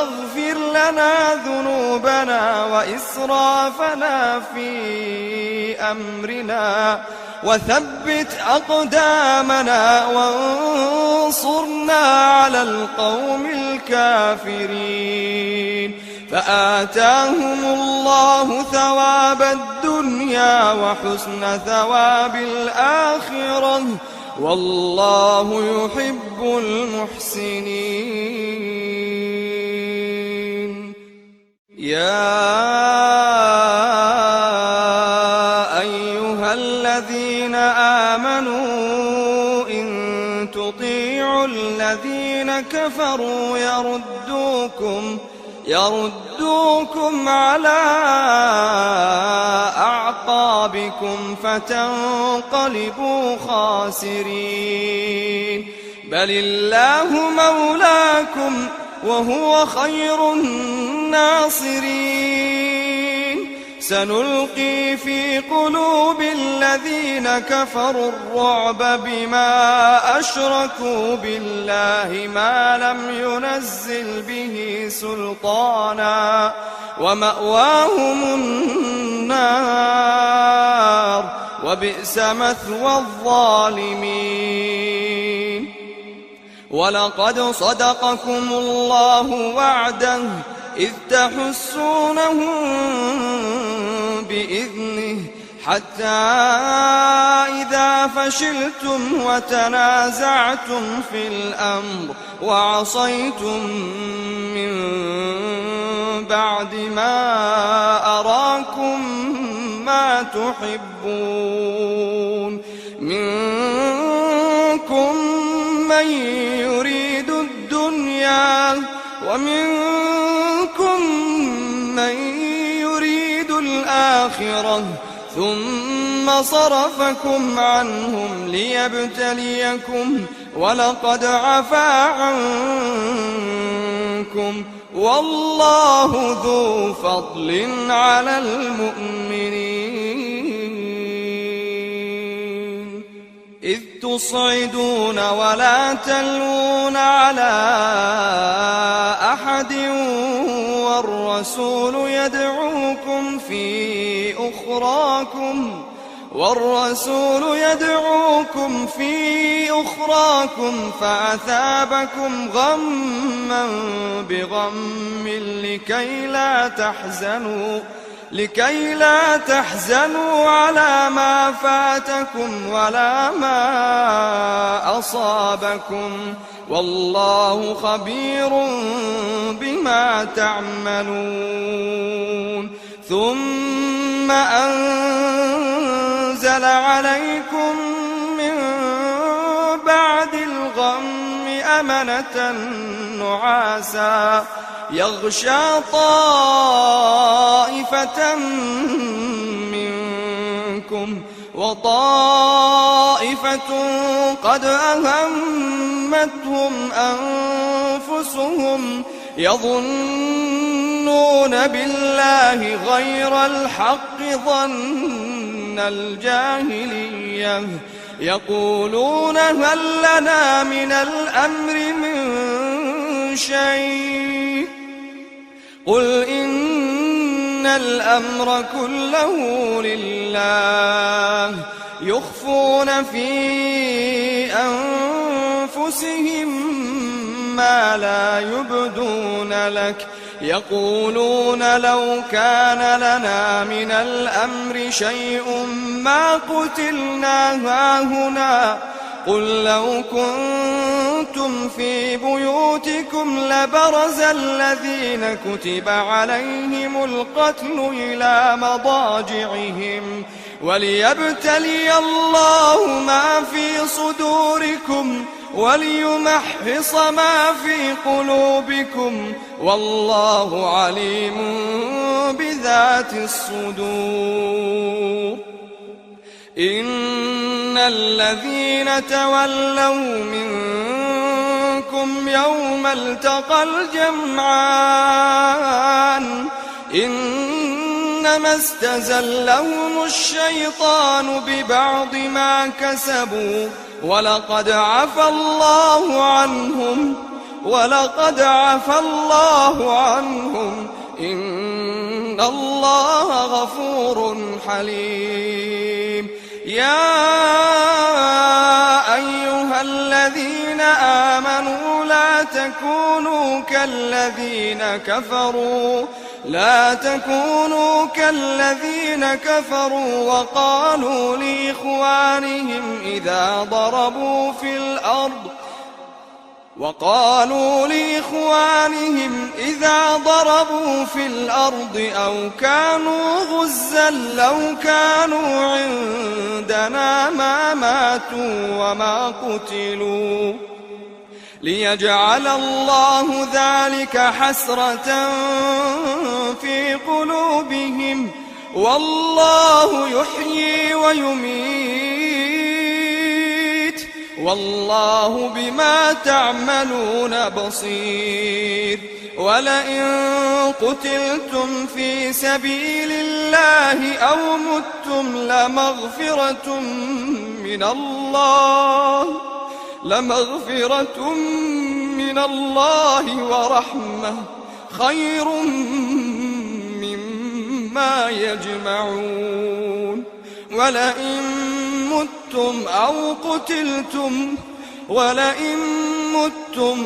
اغفر لنا ذنوبنا وإسرافنا في أمرنا وثبت أقدامنا وانصرنا على القوم الكافرين فآتاهم الله ثواب الدنيا وحسن ثواب الآخرة والله يحب المحسنين يا أيها الذين آمنوا إن تطيعوا الذين كفروا يردوكم على أعقابكم فتنقلبوا خاسرين بل الله مولاكم وهو خير الناصرين سنلقي في قلوب الذين كفروا الرعب بما أشركوا بالله ما لم ينزل به سلطانا ومأواهم النار وبئس مثوى الظالمين ولقد صدقكم الله وعده إذ تحسونهم بإذنه حتى إذا فشلتم وتنازعتم في الأمر وعصيتم من بعد ما أراكم ما تحبون منكم من يريد الدنيا ومنكم من يريد الآخرة ثم صرفكم عنهم ليبتليكم ولقد عفا عنكم والله ذو فضل على المؤمنين إذ تصعدون ولا تلوون على أحد والرسول يدعوكم في أخراكم فأثابكم غما بغم لكي لا تحزنوا على ما فاتكم ولا ما أصابكم والله خبير بما تعملون ثم أنزل عليكم من بعد الغم أمنة نعاسا يغشى طائفة منكم وطائفة قد أهمتهم أنفسهم يظنون بالله غير الحق ظن الجاهلية يقولون هل لنا من الأمر من شيء قل إن الأمر كله لله يخفون في أنفسهم ما لا يبدون لك يقولون لو كان لنا من الأمر شيء ما قتلنا هاهنا قل لو كنتم في بيوتكم لبرز الذين كتب عليهم القتل إلى مضاجعهم وليبتلي الله ما في صدوركم وليمحص ما في قلوبكم والله عليم بذات الصدور. إن الذين تولوا منكم يوم التقى الجمعان إنما استزلهم الشيطان ببعض ما كسبوا ولقد عفى الله عنهم إن الله غفور حليم. يا أيها الذين آمنوا لا تكونوا كالذين كفروا وقالوا لإخوانهم إذا ضربوا في الأرض أو كانوا غزا لو كانوا عندنا ما ماتوا وما قتلوا ليجعل الله ذلك حسرة في قلوبهم والله يحيي ويميت والله بما تعملون بصير. ولئن قتلتم في سبيل الله أو متم لمغفرة من الله ورحمة خير مما يجمعون. ولئن متم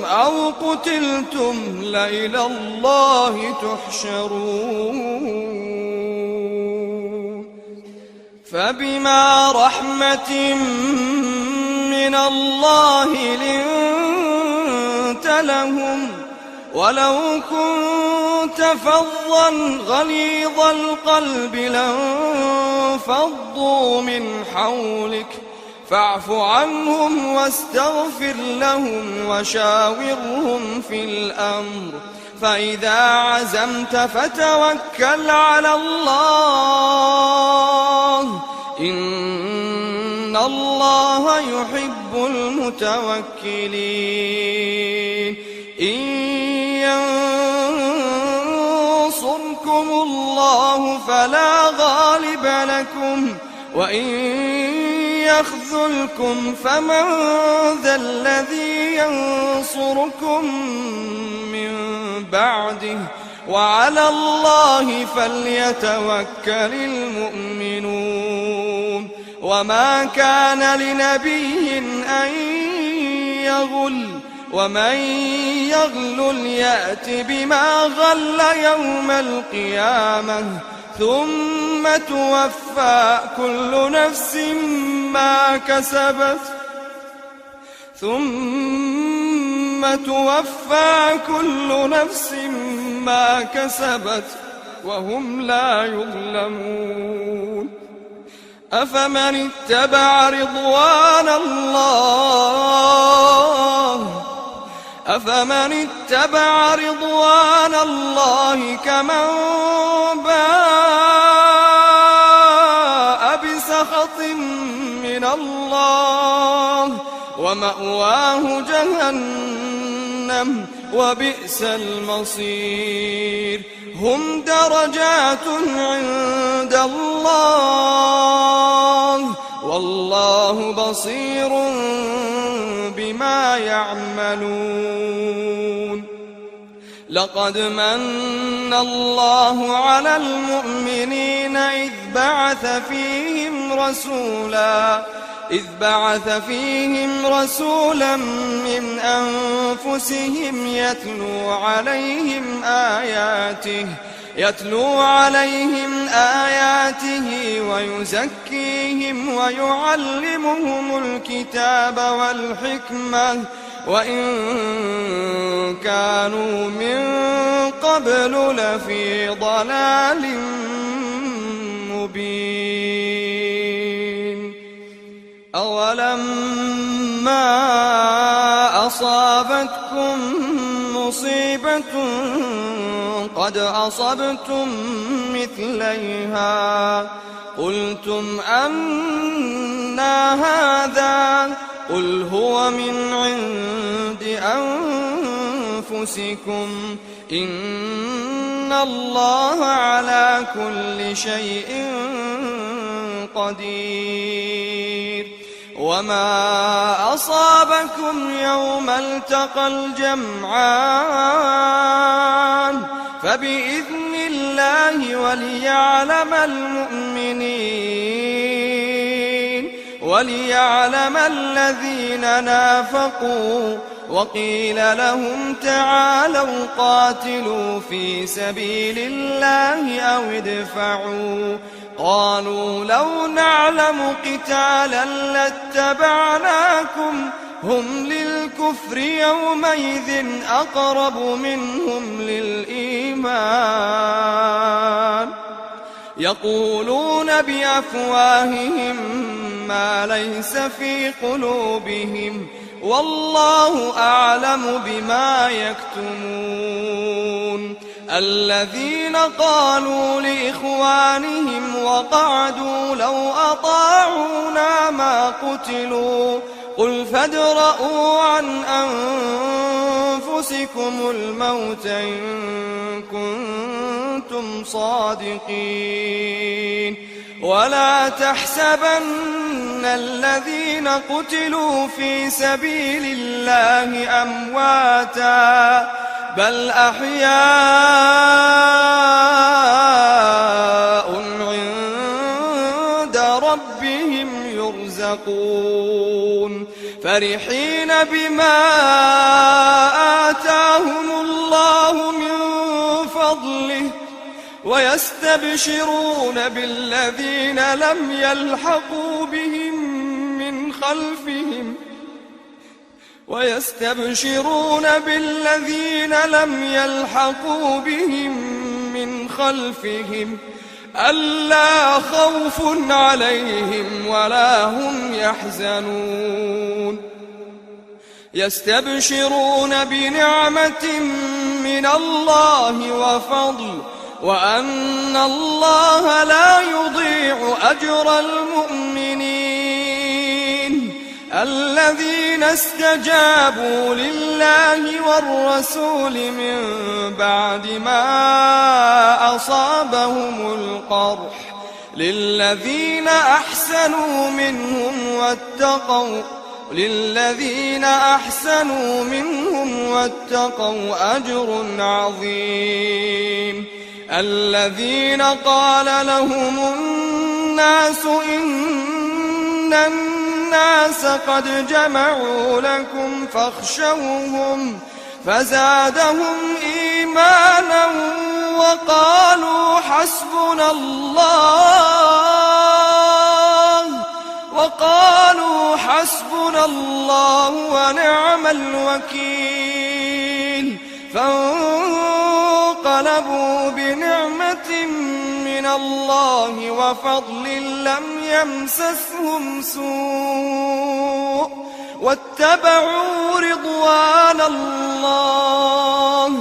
أو قتلتم لإلى الله تحشرون. فبما رحمة من الله لنت لهم ولو كنت فظا غليظ القلب لانفضوا من حولك فاعف عنهم واستغفر لهم وشاورهم في الأمر فإذا عزمت فتوكل على الله إن الله يحب المتوكلين. إن ينصركم الله فلا غالب لكم وإن يخذلكم فمن ذا الذي ينصركم من بعده وعلى الله فليتوكل المؤمنون. وما كان لنبي أن يغل ومن يغلل يأت بما غل يوم القيامة ثم توفى كل نفس ما كسبت وهم لا يظلمون. أفمن اتبع رضوان الله كمن باء بسخط من الله ومأواه جهنم وبئس المصير. هم درجات عند الله والله بصير بما يعملون. لقد من الله على المؤمنين إذ بعث فيهم رسولا من أنفسهم يتلو عليهم آياته ويزكيهم ويعلمهم الكتاب والحكمة وإن كانوا من قبل لفي ضلال مبين. أولما أصابتكم مصيبة قد أصبتم مثليها قلتم أنى هذا قل هو من عند أنفسكم إن الله على كل شيء قدير وما أصابكم يوم التقى الجمعان فبإذن الله وليعلم الذين نافقوا وقيل لهم تعالوا قاتلوا في سبيل الله أو ادفعوا قالوا لو نعلم قتالا لاتبعناكم هم للكفر يومئذ أقرب منهم للإيمان يقولون بأفواههم ما ليس في قلوبهم والله أعلم بما يكتمون الذين قالوا لإخوانهم وقعدوا لو أطاعونا ما قتلوا قل فادرءوا عن أنفسكم الموت إن كنتم صادقين ولا تحسبن الذين قتلوا في سبيل الله أمواتا بل أحياء عند ربهم يرزقون فرحين بما آتاهم الله من فضله ويستبشرون بالذين لم يلحقوا بهم من خلفهم ألا خوف عليهم ولا هم يحزنون يستبشرون بنعمة من الله وفضل وأن الله لا يضيع أجر المؤمنين الذين استجابوا لله والرسول من بعد ما أصابهم القرح للذين أحسنوا منهم واتقوا أجر عظيم الذين قال لهم الناس إن الناس قد جمعوا لكم فاخشوهم فزادهم إيمانا وقالوا حسبنا الله ونعم الوكيل فانقلبوا بنعمة من الله وفضل لم يمسسهم سوء واتبعوا رضوان الله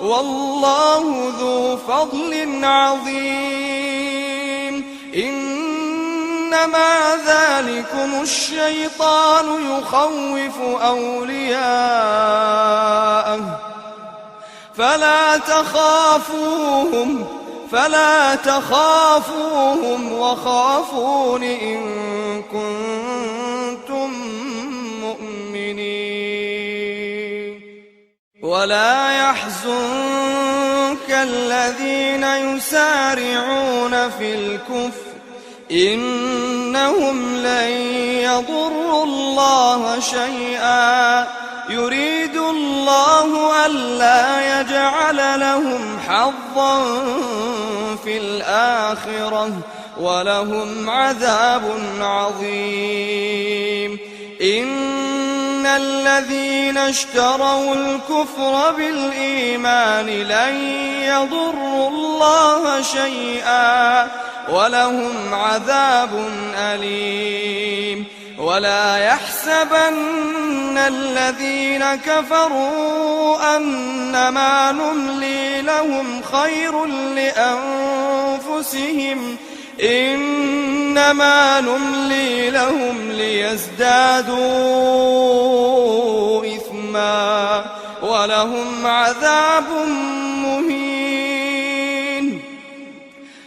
والله ذو فضل عظيم إنما ذلكم الشيطان يخوف أولياءه فلا تخافوهم وخافون إن كنتم مؤمنين ولا يحزنك الذين يسارعون في الكفر إنهم لن يضروا الله شيئا يريد الله ألا يجعل لهم حظا في الآخرة ولهم عذاب عظيم إن الذين اشتروا الكفر بالإيمان لن يضروا الله شيئا ولهم عذاب أليم ولا يحسبن الذين كفروا أنما نملي لهم خير لأنفسهم إنما نملي لهم ليزدادوا إثما ولهم عذاب مهين.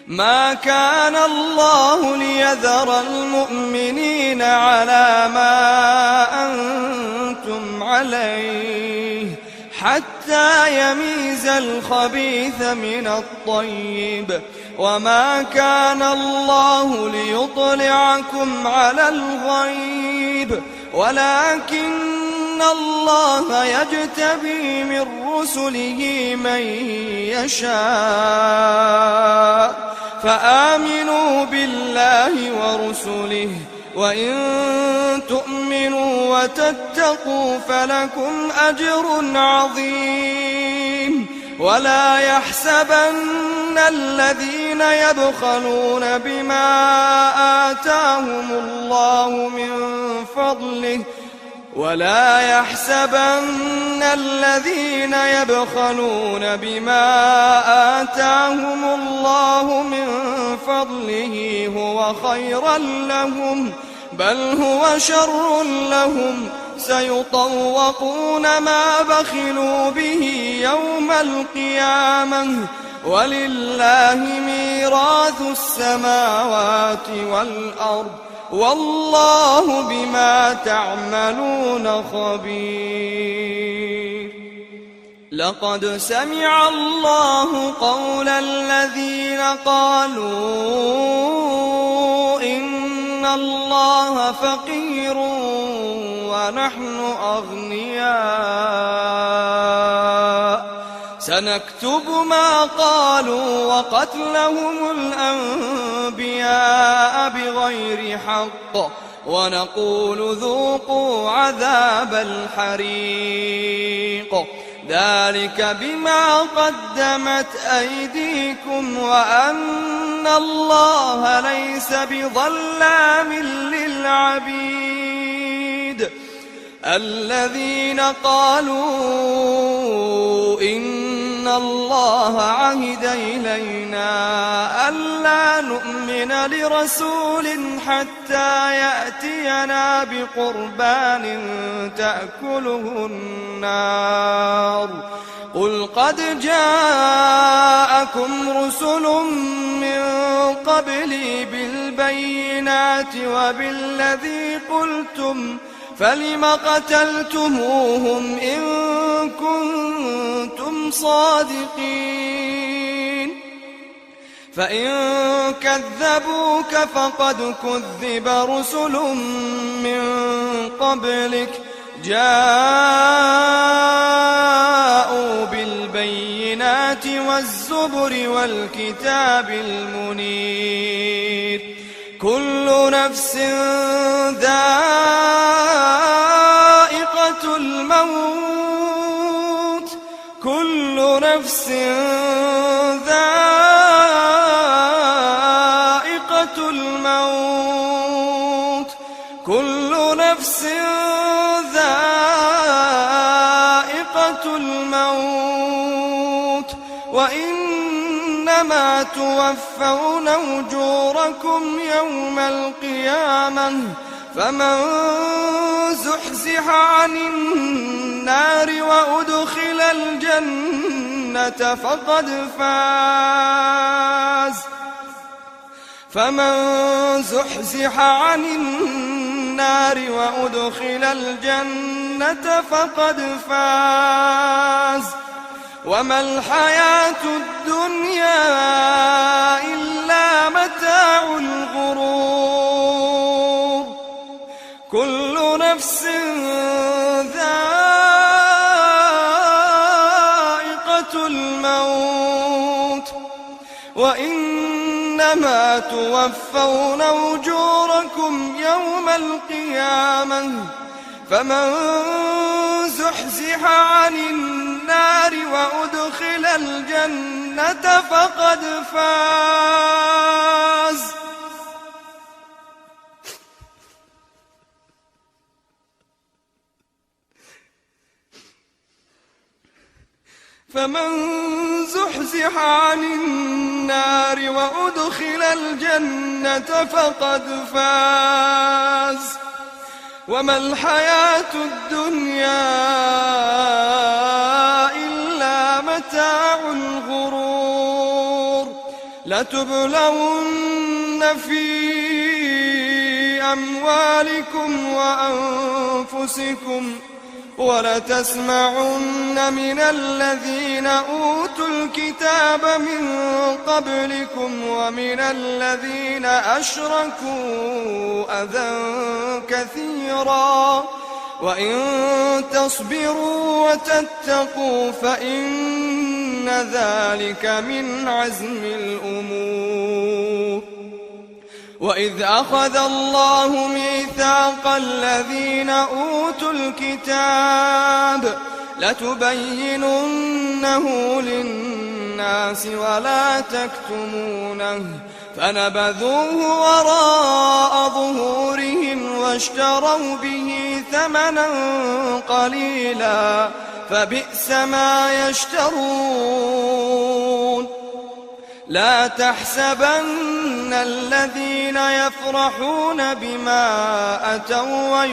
ما كان الله ليذر المؤمنين على ما أنتم عليه حتى يميز الخبيث من الطيب وما كان الله ليطلعكم على الغيب ولكن الله يجتبي من رسله من يشاء فآمنوا بالله ورسله وإن تؤمنوا وتتقوا فلكم أجر عظيم. ولا يحسبن الذين يبخلون بما آتاهم الله من فضله ولا يحسبن الذين يبخلون بما آتاهم الله من فضله هو خيرا لهم بل هو شر لهم سيطوقون ما بخلوا به يوم القيامة ولله ميراث السماوات والأرض والله بما تعملون خبير. لقد سمع الله قول الذين قالوا إن الله فقير ونحن أغنياء سنكتب ما قالوا وقتلهم الأنبياء بغير حق ونقول ذوقوا عذاب الحريق ذلك بما قدمت أيديكم وأن الله ليس بظلام للعبيد. الذين قالوا إن الله عهد إلينا ألا نؤمن لرسول حتى يأتينا بقربان تأكله النار قل قد جاءكم رسل من قبلي بالبينات وبالذي قلتم فلم قتلتموهم إن كنتم صادقين فإن كذبوك فقد كذب رسل من قبلك جاءوا بالبينات والزبر والكتاب المنير كل نفس ذائقة الموت كل نفس ذائقة الموت كل نفس ذائقة الموت وإنما توفون أجوركم يوم القيامة فمن زحزح عن النار وأدخل الجنة فقد فاز فمن زحزح عن النار وأدخل الجنة فقد فاز وما الحياة الدنيا إلا متاع الغرور كل نفس ذائقة الموت وإنما توفون أجوركم يوم القيامة فمن زحزح عن النار وأدخل الجنة فقد فاز فمن زحزح عن النار وأدخل الجنة فقد فاز وما الحياة الدنيا إلا متاع الغرور لتبلون في أموالكم وأنفسكم ولتسمعن من الذين أوتوا الكتاب من قبلكم ومن الذين أشركوا أذى كثيرا وإن تصبروا وتتقوا فإن ذلك من عزم الأمور وإذ أخذ الله ميثاق الذين أوتوا الكتاب لتبيننه للناس ولا تكتمونه فنبذوه وراء ظهورهم واشتروا به ثمنا قليلا فبئس ما يشترون لا تحسبن الذين يفرحون بما أتوا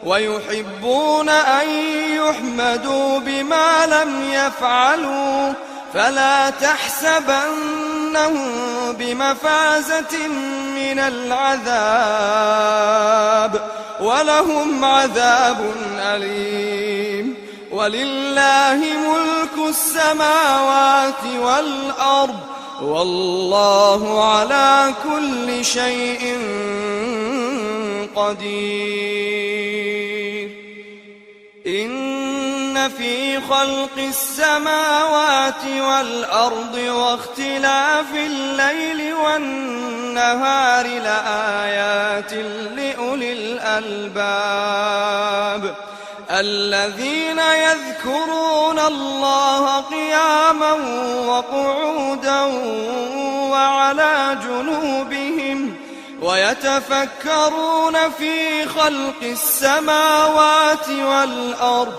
ويحبون أن يحمدوا بما لم يفعلوا فلا تحسبنهم بمفازة من العذاب ولهم عذاب أليم ولله ملك السماوات والأرض والله على كل شيء قدير إن في خلق السماوات والأرض واختلاف الليل والنهار لآيات لأولي الألباب الذين يذكرون الله قياما وقعودا وعلى جنوبهم ويتفكرون في خلق السماوات والأرض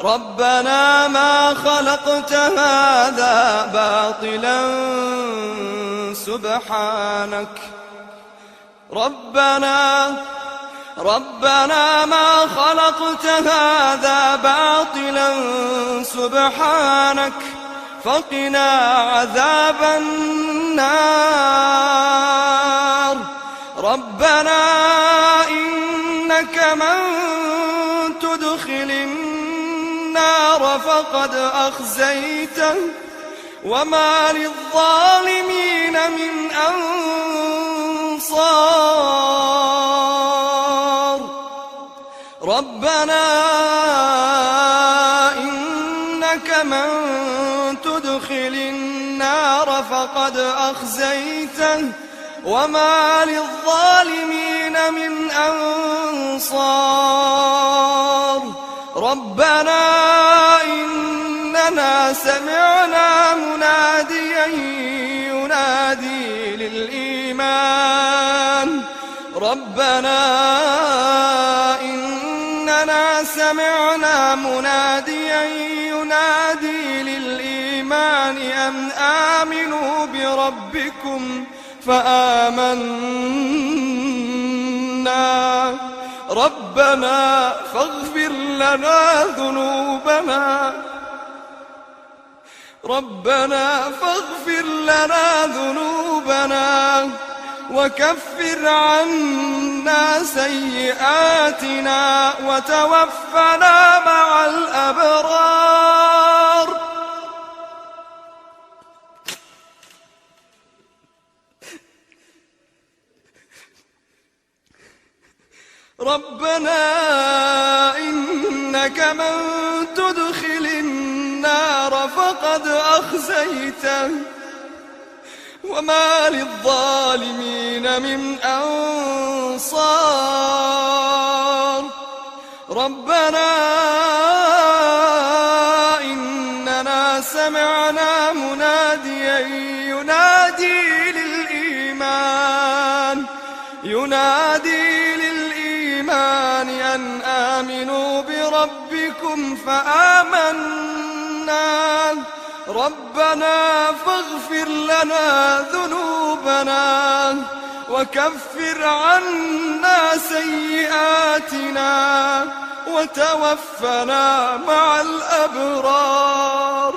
ربنا ما خلقت هذا باطلا سبحانك ربنا ما خلقت هذا باطلا سبحانك فقنا عذاب النار ربنا إنك من تدخل النار فقد أخزيته وما للظالمين من أنصار ربنا إنك من تدخل النار فقد أخزيته وما للظالمين من أنصار ربنا إننا سمعنا مناديا ينادي للإيمان سمعنا مناديا ينادي للإيمان أن آمنوا بربكم فآمنا ربنا فاغفر لنا ذنوبنا وكفر عنا سيئاتنا وتوفنا مع الأبرار ربنا إنك من تدخل النار فقد أخزيته وما للظالمين من أنصار ربنا إننا سمعنا مناديا ينادي للإيمان أن آمنوا بربكم ربكم فآمنا ربنا فاغفر لنا ذنوبنا وكفر عنا سيئاتنا وتوفنا مع الأبرار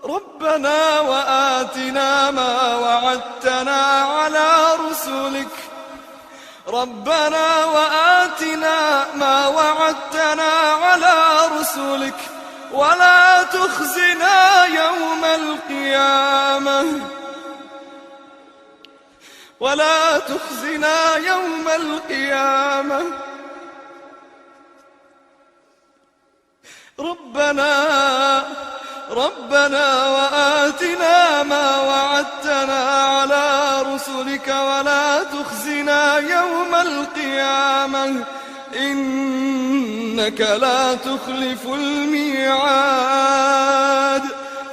ربنا وآتنا ما وعدتنا على رسلك ربنا وآتنا ما وعدتنا على رسلك ولا تخزنا يوم القيامة ولا تخزنا يوم القيامة ربنا وآتنا ما وعدتنا على رسلك ولا تخزنا يوم القيامة إنك لا تخلف الميعاد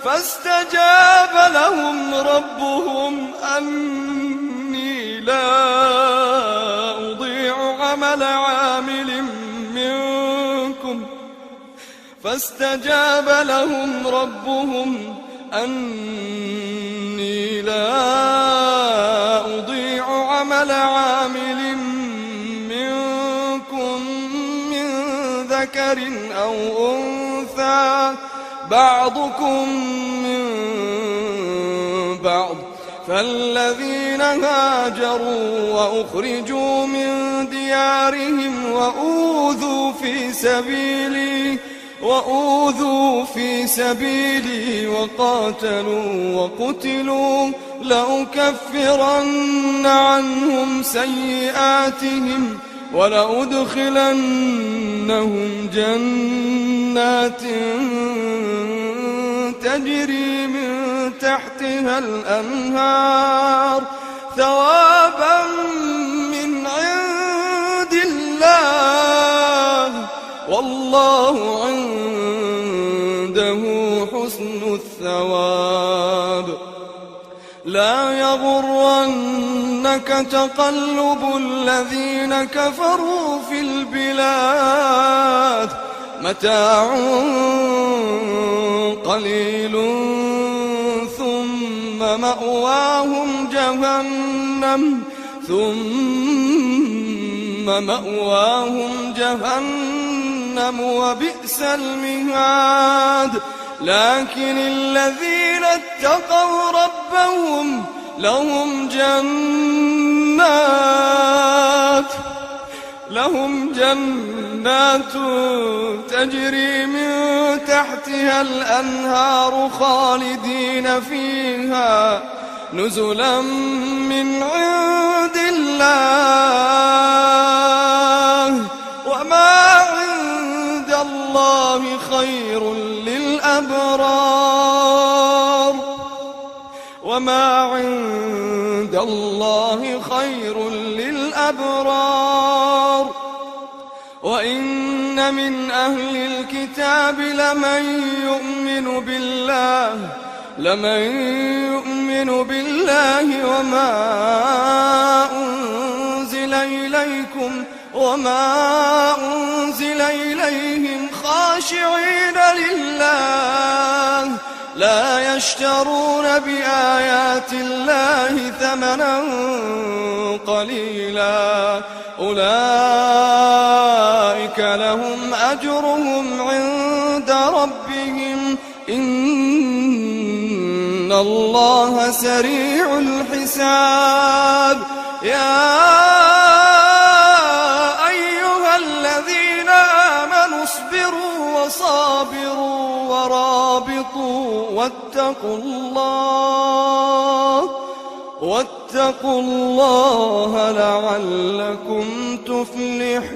فاستجاب لهم ربهم أني لا أضيع عمل عامل منكم فاستجاب لهم ربهم أني لا أضيع عمل عامل منكم من ذكر أو أنثى بعضكم من بعض فالذين هاجروا وأخرجوا من ديارهم وأوذوا في سبيلي وقاتلوا وقتلوا لأكفرن عنهم سيئاتهم ولأدخلنهم جنات تجري من تحتها الأنهار ثوابا من عند الله والله عنده حسن الثواب لا يغرنك تقلب الذين كفروا في البلاد متاع قليل ثم مأواهم جهنم وبئس المهاد لكن الذين اتقوا ربهم لهم جنات تجري من تحتها الأنهار خالدين فيها نزلا من عند الله وما عند الله خير للأبرار وإن من أهل الكتاب لمن يؤمن بالله وما أنزل إليهم خاشعين لله لا يشترون بآيات الله ثمنا قليلا أولئك لهم أجرهم عند ربهم إن الله سريع الحساب يا أيها الذين آمنوا اصبروا وصابروا ورابطوا واتقوا الله لعلكم تفلحون